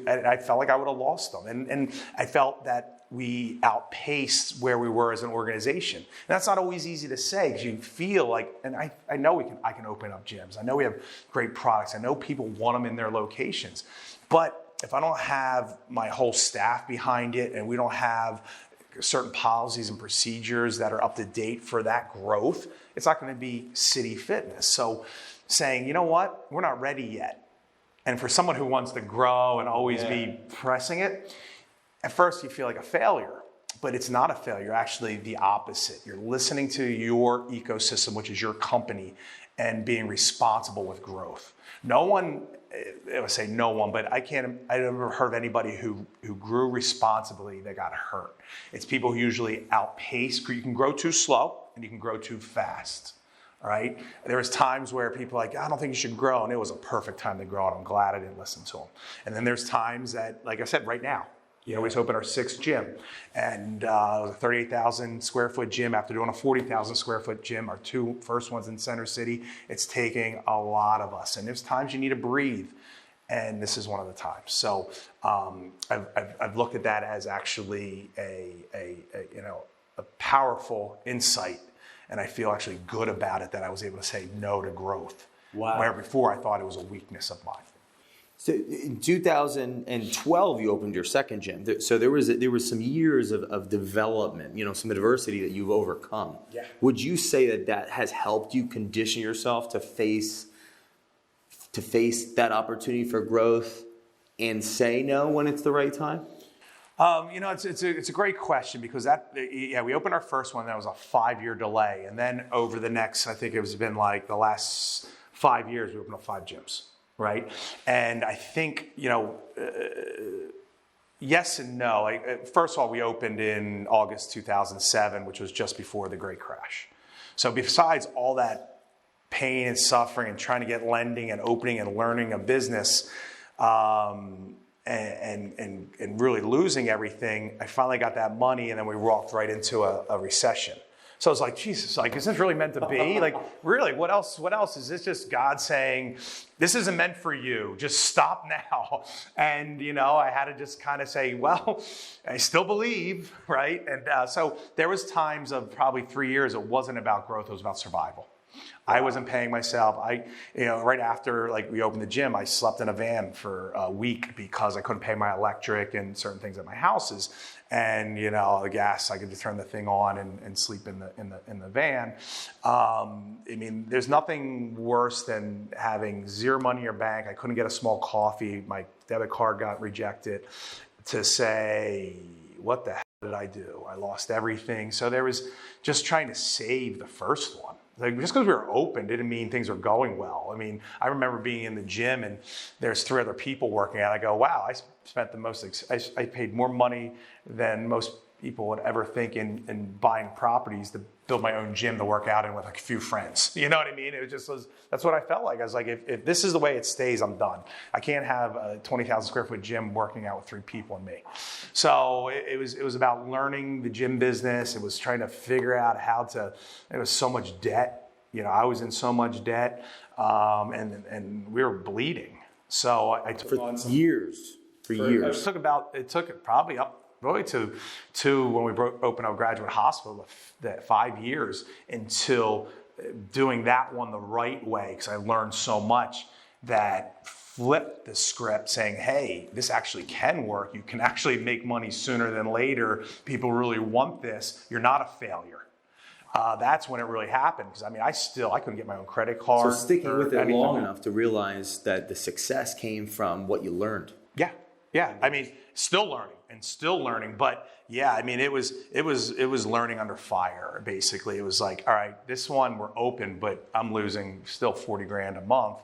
I felt like I would have lost them. And I felt that we outpaced where we were as an organization. And that's not always easy to say, because you feel like, and I know I can open up gyms. I know we have great products. I know people want them in their locations. But if I don't have my whole staff behind it, and we don't have certain policies and procedures that are up to date for that growth, it's not going to be city fitness. So saying, you know what, we're not ready yet. And for someone who wants to grow and always be pressing it, at first you feel like a failure, but it's not a failure. Actually, the opposite. You're listening to your ecosystem, which is your company, and being responsible with growth. No one, I would say no one, but I've never heard of anybody who grew responsibly that got hurt. It's people who usually outpace. You can grow too slow and you can grow too fast. All right. There was times where people are like, I don't think you should grow, and it was a perfect time to grow, and I'm glad I didn't listen to them. And then there's times that, like I said, right now, we just opened our 6th gym, and it was a 38,000 square foot gym. After doing a 40,000 square foot gym, our 2 first ones in Center City, it's taking a lot of us. And there's times you need to breathe, and this is one of the times. So I've looked at that as actually a powerful insight, and I feel actually good about it that I was able to say no to growth. Wow. Where before I thought it was a weakness of mine. So in 2012, you opened your 2nd gym. So there was some years of development, some adversity that you've overcome. Yeah. Would you say that has helped you condition yourself to face that opportunity for growth and say no when it's the right time? It's a great question, because we opened our first one. That was a 5-year delay, and then over the next, I think it's been like the last 5 years, we opened up 5 gyms. Right. And I think, yes and no. First of all, we opened in August 2007, which was just before the Great Crash. So besides all that pain and suffering and trying to get lending and opening and learning a business, and really losing everything, I finally got that money, and then we walked right into a recession. So I was like, Jesus, is this really meant to be? Really, what else? Is this just God saying, this isn't meant for you, just stop now? And, I had to just kind of say, well, I still believe, right? And so there was times of probably 3 years, it wasn't about growth, it was about survival. I wasn't paying myself. Right after we opened the gym, I slept in a van for a week because I couldn't pay my electric and certain things at my houses. And the gas, I could just turn the thing on and sleep in the van. There's nothing worse than having zero money in your bank. I couldn't get a small coffee. My debit card got rejected. To say, what the hell did I do? I lost everything. So there was just trying to save the first one. Just because we were open didn't mean things were going well. I remember being in the gym and there's 3 other people working out. I go, wow, I spent the most, I paid more money than most, people would ever think in buying properties to build my own gym to work out in with like a few friends. You know what I mean? It just was, that's what I felt like. I was like, if this is the way it stays, I'm done. I can't have a 20,000 square foot gym working out with 3 people and me. So it was about learning the gym business. It was trying to figure out it was so much debt. I was in so much debt, and we were bleeding. So I took on some years. It took probably up really to when we opened our graduate hospital, that 5 years until doing that one the right way, because I learned so much that flipped the script saying, hey, this actually can work. You can actually make money sooner than later. People really want this. You're not a failure. That's when it really happened, because I couldn't get my own credit card. So sticking with it long enough to realize that the success came from what you learned. Yeah. Still learning, but yeah, it was learning under fire. Basically, it was like, all right, this one we're open, but I'm losing still 40 grand a month.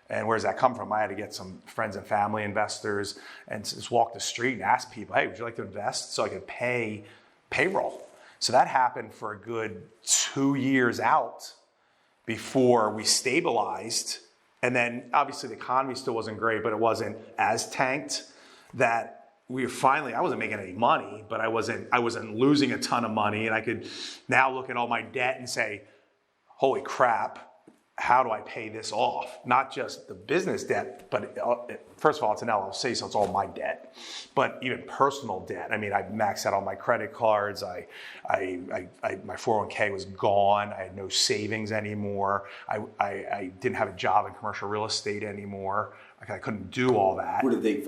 And where's that come from? I had to get some friends and family investors and just walk the street and ask people, hey, would you like to invest so I could pay payroll? So that happened for a good 2 years out before we stabilized. And then obviously the economy still wasn't great, but it wasn't as tanked that I wasn't making any money, but I wasn't losing a ton of money. And I could now look at all my debt and say, holy crap, how do I pay this off? Not just the business debt, but first of all, it's an LLC, so it's all my debt. But even personal debt. I maxed out all my credit cards. My 401k was gone. I had no savings anymore. I didn't have a job in commercial real estate anymore. I couldn't do all that. What did they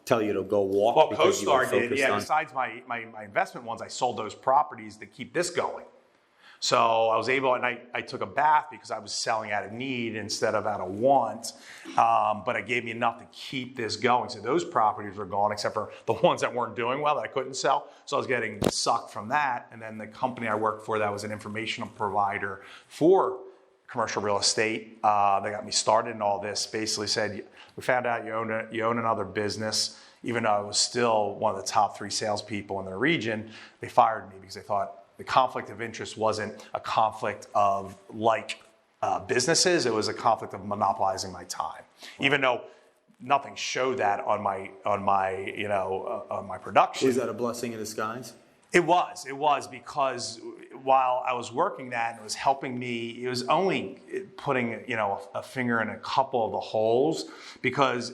tell you to go walk? Well, CoStar did. Yeah. Besides my investment ones, I sold those properties to keep this going. So I was able, and I took a bath because I was selling out of need instead of out of want, but it gave me enough to keep this going. So those properties were gone, except for the ones that weren't doing well that I couldn't sell. So I was getting sucked from that. And then the company I worked for that was an informational provider for commercial real estate, they got me started in all this, basically said, we found out you own another business. Even though I was still one of the top 3 salespeople in the region, they fired me because they thought the conflict of interest wasn't a conflict of businesses, it was a conflict of monopolizing my time. Even though nothing showed that on my production. Was that a blessing in disguise? It was because while I was working that, it was helping me. It was only putting a finger in a couple of the holes, because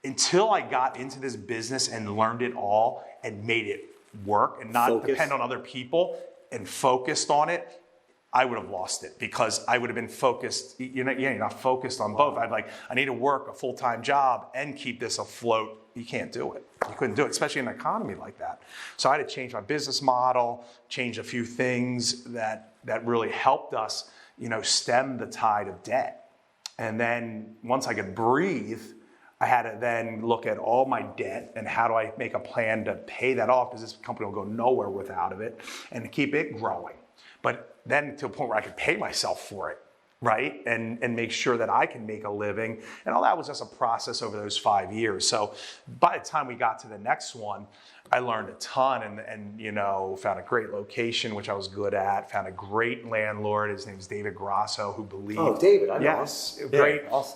until I got into this business and learned it all and made it work and not depend on other people and focused on it, I would have lost it, because I would have been focused. You're not focused on both. I need to work a full-time job and keep this afloat. You can't do it. You couldn't do it, especially in an economy like that. So I had to change my business model, change a few things that really helped us, stem the tide of debt. And then once I could breathe, I had to then look at all my debt and how do I make a plan to pay that off, because this company will go nowhere without it, and to keep it growing. But then to a point where I could pay myself for it, right? And make sure that I can make a living. And all that was just a process over those 5 years. So by the time we got to the next one, I learned a ton and found a great location, which I was good at, found a great landlord. His name is David Grasso, who believed. Oh, David, I know. Yes,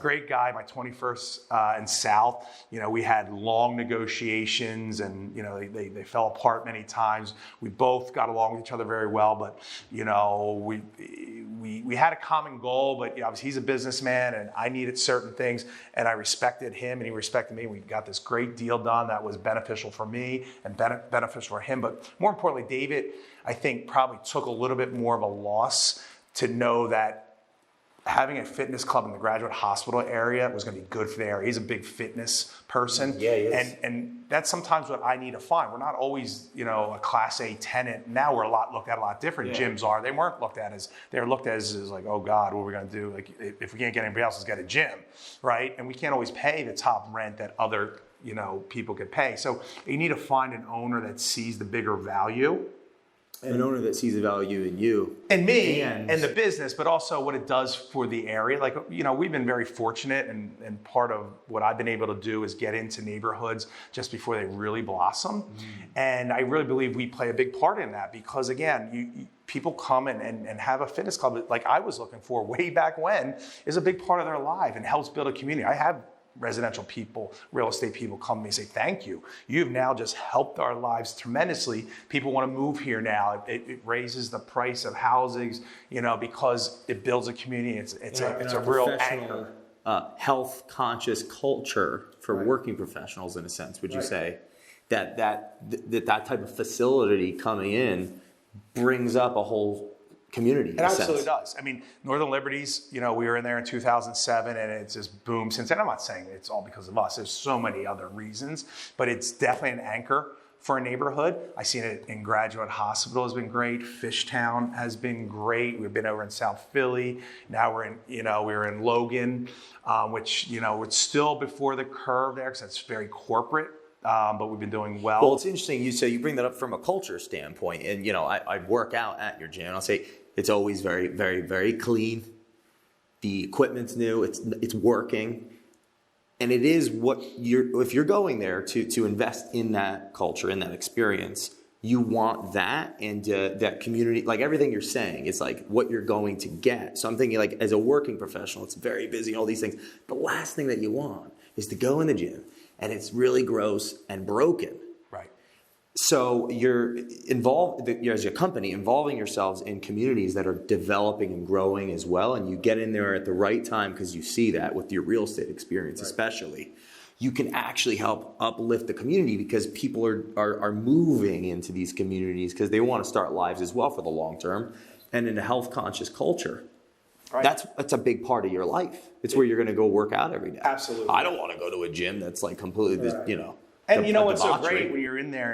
great guy, my 21st and South. We had long negotiations, and they fell apart many times. We both got along with each other very well, but we had a common goal, but obviously he's a businessman and I needed certain things, and I respected him and he respected me. We got this great deal done that was beneficial for me and beneficial for him. But more importantly, David, I think, probably took a little bit more of a loss to know that having a fitness club in the graduate hospital area was going to be good for the area. He's a big fitness person. Yeah, he is. And that's sometimes what I need to find. We're not always, a Class A tenant. Now we're looked at a lot different. Yeah. Gyms are. They weren't looked at as, they were looked at as like, oh God, what are we going to do? Like, if we can't get anybody else, let's get a gym, right? And we can't always pay the top rent that other, people could pay. So you need to find an owner that sees the bigger value An owner that sees the value in you. And me and the business, but also what it does for the area. Like, we've been very fortunate, and part of what I've been able to do is get into neighborhoods just before they really blossom. And I really believe we play a big part in that because, again, people come and have a fitness club like I was looking for way back when is a big part of their life and helps build a community. I have residential people, real estate people come to me and say, thank you. You've now just helped our lives tremendously. People want to move here now. It raises the price of housings, because it builds a community. It's a real anchor. Health conscious culture for working professionals, in a sense. Would you say that type of facility coming in brings up a whole community? It absolutely does. I mean, Northern Liberties, we were in there in 2007 and it's just boomed since then. I'm not saying it's all because of us. There's so many other reasons, but it's definitely an anchor for a neighborhood. I've seen it in Graduate Hospital has been great. Fishtown has been great. We've been over in South Philly. Now we're in Logan, which, it's still before the curve there because it's very corporate. But we've been doing well. Well, it's interesting. You bring that up from a culture standpoint, and I work out at your gym. And I'll say it's always very, very, very clean. The equipment's new. It's working, and it is what if you're going there to invest in that culture, in that experience, you want that and that community, like everything you're saying. It's like what you're going to get. So I'm thinking, like, as a working professional, it's very busy and all these things. The last thing that you want is to go in the gym and it's really gross and broken. Right. So you're involved, as a company, involving yourselves in communities that are developing and growing as well, and you get in there at the right time because you see that with your real estate experience, especially. You can actually help uplift the community because people are moving into these communities because they want to start lives as well for the long term, and in a health conscious culture. Right. That's a big part of your life. It's where you're going to go work out every day. Absolutely. I don't want to go to a gym that's like completely, And what's so great when you're in there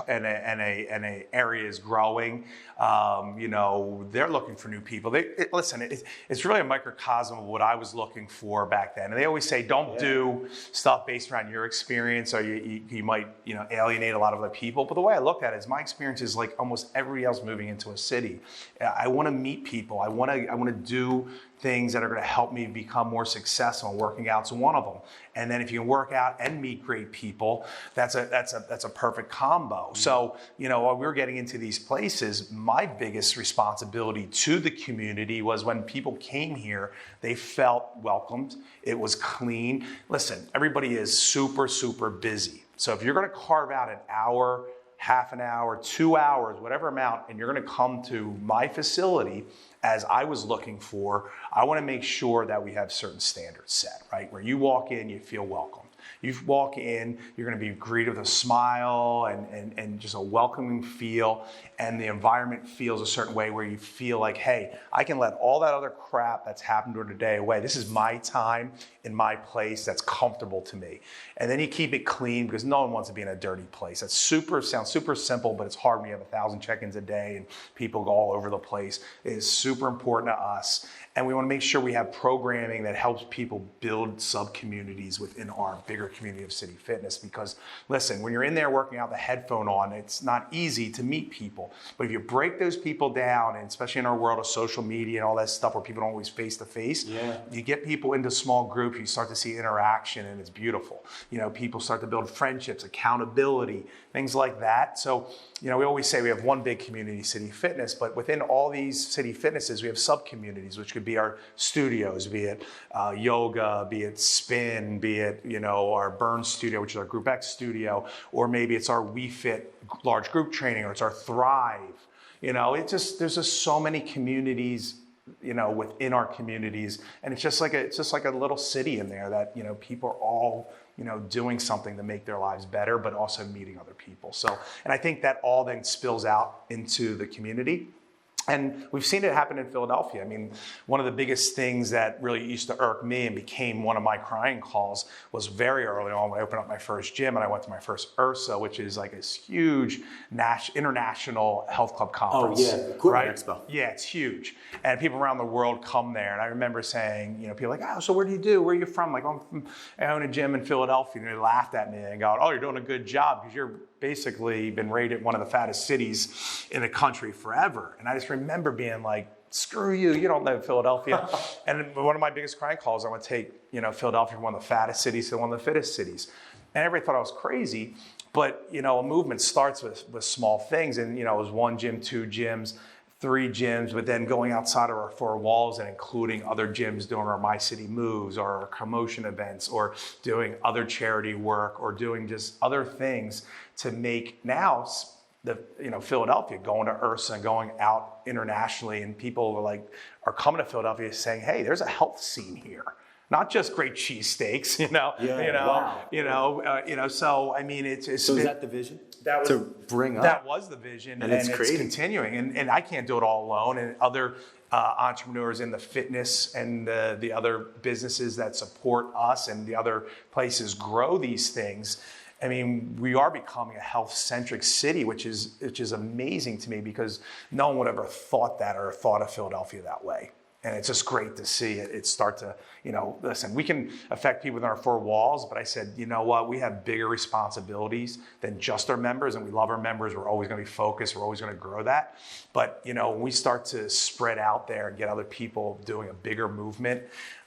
and a area is growing, they're looking for new people. It's really a microcosm of what I was looking for back then. And they always say, don't do stuff based around your experience, or you might alienate a lot of other people. But the way I look at it is my experience is like almost everybody else moving into a city. I want to meet people. I want to do things that are going to help me become more successful, and working out's one of them. And then if you can work out and meet great people, that's a perfect combo. Mm-hmm. So, while we were getting into these places, my biggest responsibility to the community was when people came here, they felt welcomed. It was clean. Listen, everybody is super, super busy. So if you're going to carve out an hour, half an hour, 2 hours, whatever amount, and you're going to come to my facility, as I was looking for, I want to make sure that we have certain standards set, right? Where you walk in, you feel welcomed. You walk in, you're going to be greeted with a smile and just a welcoming feel, and the environment feels a certain way where you feel like, hey, I can let all that other crap that's happened during the day away. This is my time in my place that's comfortable to me. And then you keep it clean because no one wants to be in a dirty place. Sounds super simple, but it's hard when you have 1,000 check-ins a day and people go all over the place. It is super important to us. And we want to make sure we have programming that helps people build sub-communities within our bigger community of City Fitness. Because, listen, when you're in there working out the headphone on, it's not easy to meet people. But if you break those people down, and especially in our world of social media and all that stuff where people don't always face-to-face, you get people into small groups, you start to see interaction, and it's beautiful. People start to build friendships, accountability, things like that. So, we always say we have one big community, City Fitness, but within all these City Fitnesses, we have sub-communities, which could be our studios, be it yoga, be it spin, be it, our Burn studio, which is our Group X studio, or maybe it's our We Fit large group training, or it's our Thrive. There's just so many communities, within our communities, and it's just like a little city in there that, people are all, doing something to make their lives better, but also meeting other people. So, and I think that all then spills out into the community. And we've seen it happen in Philadelphia. I mean, one of the biggest things that really used to irk me and became one of my crying calls was very early on when I opened up my first gym and I went to my first URSA, which is like this huge international health club conference. Oh, yeah, Equipment Expo. Yeah, it's huge. And people around the world come there. And I remember saying, people are like, oh, so what do you do? Where are you from? Like, I own a gym in Philadelphia. And they laughed at me and go, oh, you're doing a good job because you're basically been rated one of the fattest cities in the country forever. And I just remember being like, screw you, you don't live in Philadelphia. And one of my biggest crying calls, I want to take, Philadelphia from one of the fattest cities to one of the fittest cities. And everybody thought I was crazy. But, a movement starts with small things. And, it was 1 gym, 2 gyms, 3 gyms, but then going outside of our 4 walls and including other gyms doing our My City Moves or our promotion events or doing other charity work or doing just other things to make now Philadelphia, going to Ursa and going out internationally, and people are coming to Philadelphia saying, hey, there's a health scene here. Not just great cheesesteaks, Wow. So I mean, it's. So is that the vision? That was to bring up. That was the vision, and it's continuing. And I can't do it all alone. And other entrepreneurs in the fitness and the other businesses that support us and the other places grow these things. I mean, we are becoming a health-centric city, which is amazing to me because no one would ever thought that or thought of Philadelphia that way. And it's just great to see it start to, listen, we can affect people within our 4 walls, but I said, you know what, we have bigger responsibilities than just our members, and we love our members. We're always going to be focused. We're always going to grow that. But, when we start to spread out there and get other people doing a bigger movement,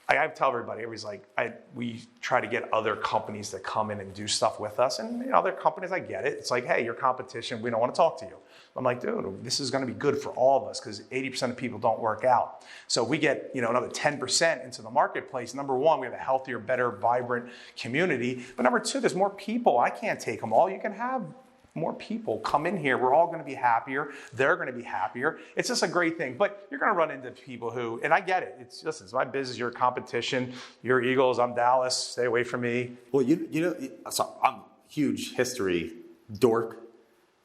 I tell everybody, we try to get other companies to come in and do stuff with us. And other companies, I get it. It's like, hey, you're competition. We don't want to talk to you. I'm like, dude, this is going to be good for all of us because 80% of people don't work out. So we get, another 10% into the marketplace. Number one, we have a healthier, better, vibrant community. But number 2, there's more people. I can't take them all. You can have more people come in here. We're all going to be happier. They're going to be happier. It's just a great thing. But you're going to run into people who, and I get it. It's my business. You're competition. You're Eagles. I'm Dallas. Stay away from me. Well, so I'm a huge history dork.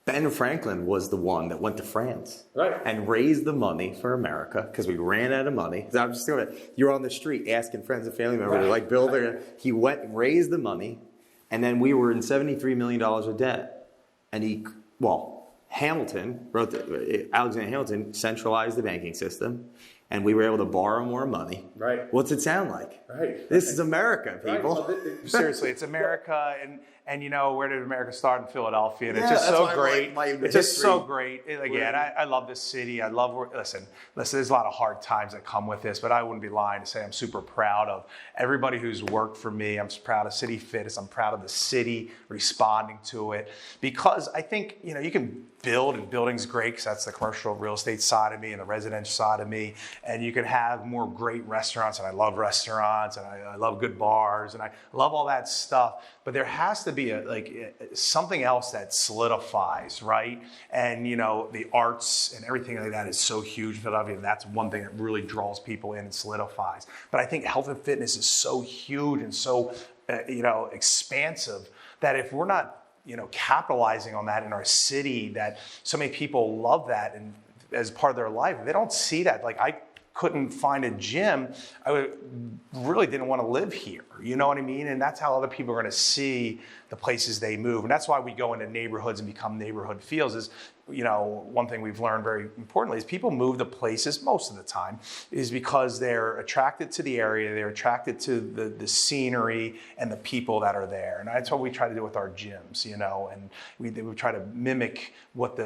Ben Franklin was the one that went to France and raised the money for America because we ran out of money. So I'm just doing it. You're on the street asking friends and family members to build their. He went and raised the money, and then we were in $73 million of debt. And Hamilton Alexander Hamilton centralized the banking system, and we were able to borrow more money. Right. What's it sound like? Right. This is America, people. Right. Seriously, it's America, and where did America start? In Philadelphia, and it's just so great. It's just so great. Again, I love this city. I love listen. There's a lot of hard times that come with this, but I wouldn't be lying to say I'm super proud of everybody who's worked for me. I'm proud of City Fitness. I'm proud of the city responding to it because I think you can build, and building's great because that's the commercial real estate side of me and the residential side of me, and you can have more great restaurants, and I love restaurants, and I love good bars, and I love all that stuff. But there has to be something else that solidifies, right? And the arts and everything like that is so huge in Philadelphia, and that's one thing that really draws people in and solidifies. But I think health and fitness is so huge and so expansive that if we're not capitalizing on that in our city, that so many people love that and as part of their life, they don't see that. I couldn't find a gym, I really didn't want to live here. You know what I mean? And that's how other people are going to see the places they move. And that's why we go into neighborhoods and become neighborhood feels is, one thing we've learned very importantly is people move to places most of the time is because they're attracted to the area, they're attracted to the scenery and the people that are there. And that's what we try to do with our gyms, and we try to mimic what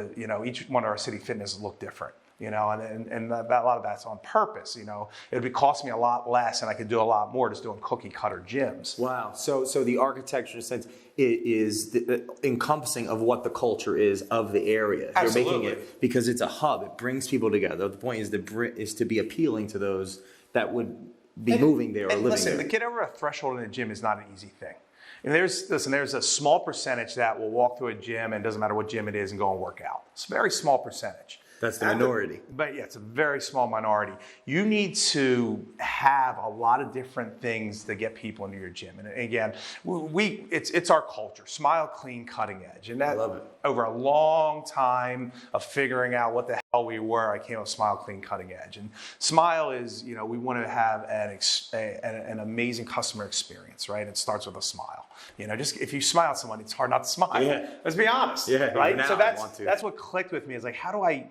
each one of our city fitnesses look different. And a lot of that's on purpose. It would be costing me a lot less, and I could do a lot more just doing cookie cutter gyms. Wow. So the architecture sense is the encompassing of what the culture is of the area. Absolutely. You're making it because it's a hub. It brings people together. The point is to be appealing to those that would be moving there or living there. To get over a threshold in a gym is not an easy thing. And there's a small percentage that will walk through a gym and it doesn't matter what gym it is and go and work out. It's a very small percentage. That's the minority. But yeah, it's a very small minority. You need to have a lot of different things to get people into your gym. And again, it's our culture. Smile, clean, cutting edge. And that, I love it. Over a long time of figuring out what the hell we were, I came up with Smile, clean, cutting edge. And Smile is, we want to have an amazing customer experience, right? It starts with a smile. Just if you smile at someone, it's hard not to smile. Yeah. Let's be honest. Yeah. Right? Now So that's what clicked with me is how do I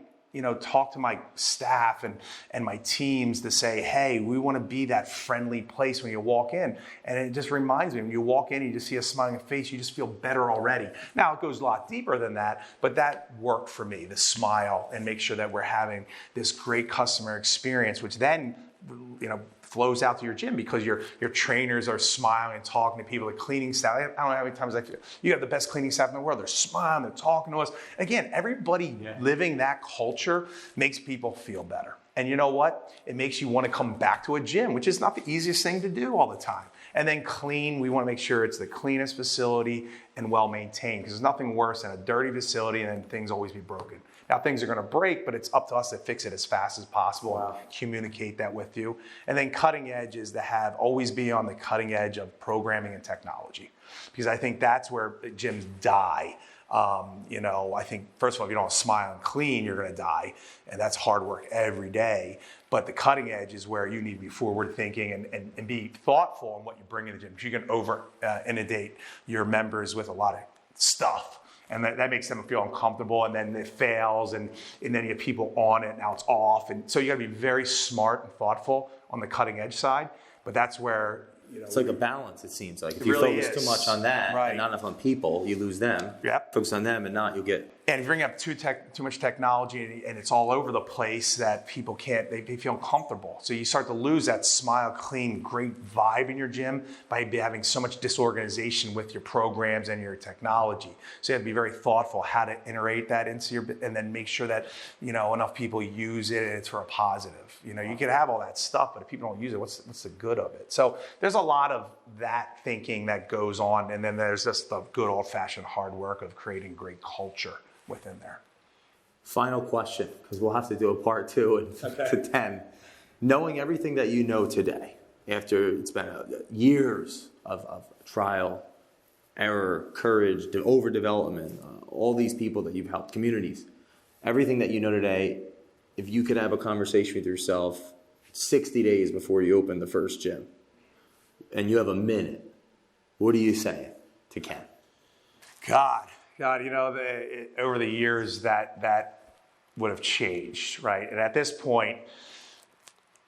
talk to my staff and my teams to say, hey, we want to be that friendly place when you walk in. And it just reminds me, when you walk in, you just see a smiling face, you just feel better already. Now, it goes a lot deeper than that, but that worked for me, the smile, and make sure that we're having this great customer experience, which then, flows out to your gym because your trainers are smiling and talking to people. The cleaning staff, I don't know how many times you have the best cleaning staff in the world. They're smiling, they're talking to us. Again, everybody living that culture makes people feel better. And you know what? It makes you want to come back to a gym, which is not the easiest thing to do all the time. And then clean, we want to make sure it's the cleanest facility and well maintained, because there's nothing worse than a dirty facility and then things always be broken. Now, things are going to break, but it's up to us to fix it as fast as possible and communicate that with you. And then cutting edge is to always be on the cutting edge of programming and technology, because I think that's where gyms die. I think, first of all, if you don't smile and clean, you're going to die. And that's hard work every day. But the cutting edge is where you need to be forward thinking and be thoughtful in what you bring in the gym. Because you can inundate your members with a lot of stuff. And that makes them feel uncomfortable, and then it fails, and then you have people on it, now it's off. And so you got to be very smart and thoughtful on the cutting edge side. But that's where, it's like a balance, it seems like. If you focus too much on that and not enough on people, you lose them. Focus on them and not, you'll get... And if you bring up too much technology and it's all over the place, that people can't, they feel uncomfortable. So you start to lose that smile, clean, great vibe in your gym by having so much disorganization with your programs and your technology. So you have to be very thoughtful how to integrate that into and then make sure that, enough people use it and it's for a positive. You can have all that stuff, but if people don't use it, what's the good of it? So there's a lot of that thinking that goes on, and then there's just the good old-fashioned hard work of creating great culture within there. Final question, because we'll have to do a part 2 to 10. Knowing everything that you know today, after it's been years of trial, error, courage, overdevelopment, all these people that you've helped, communities, everything that you know today, if you could have a conversation with yourself 60 days before you open the first gym, and you have a minute, what are you saying to Ken? God, over the years that would have changed, right? And at this point,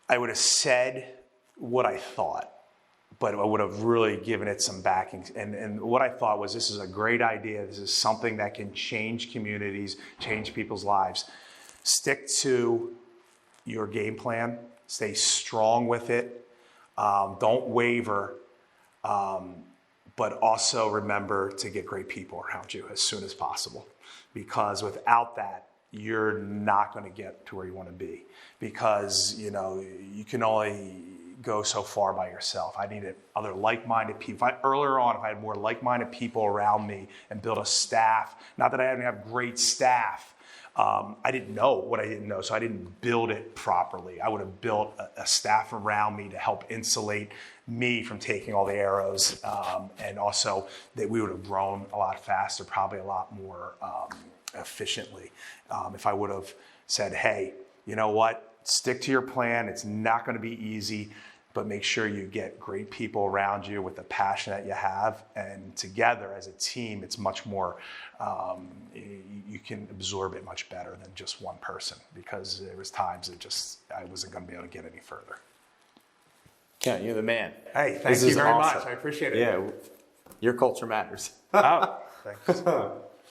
I would have said what I thought, but I would have really given it some backing. And what I thought was, this is a great idea. This is something that can change communities, change people's lives. Stick to your game plan. Stay strong with it. Don't waver. But also remember to get great people around you as soon as possible, because without that, you're not going to get to where you want to be, because you can only go so far by yourself. I needed other like-minded people. Earlier on, if I had more like-minded people around me and build a staff, not that I didn't have great staff, I didn't know what I didn't know, so I didn't build it properly. I would have built a staff around me to help insulate me from taking all the arrows, and also that we would have grown a lot faster, probably a lot more efficiently. If I would have said, hey, you know what, stick to your plan. It's not going to be easy, but make sure you get great people around you with the passion that you have. And together as a team, it's much more, you can absorb it much better than just one person, because there was times I wasn't going to be able to get any further. Ken, you're the man. Hey, thank you very much. I appreciate it. Yeah, your culture matters. Oh, thanks.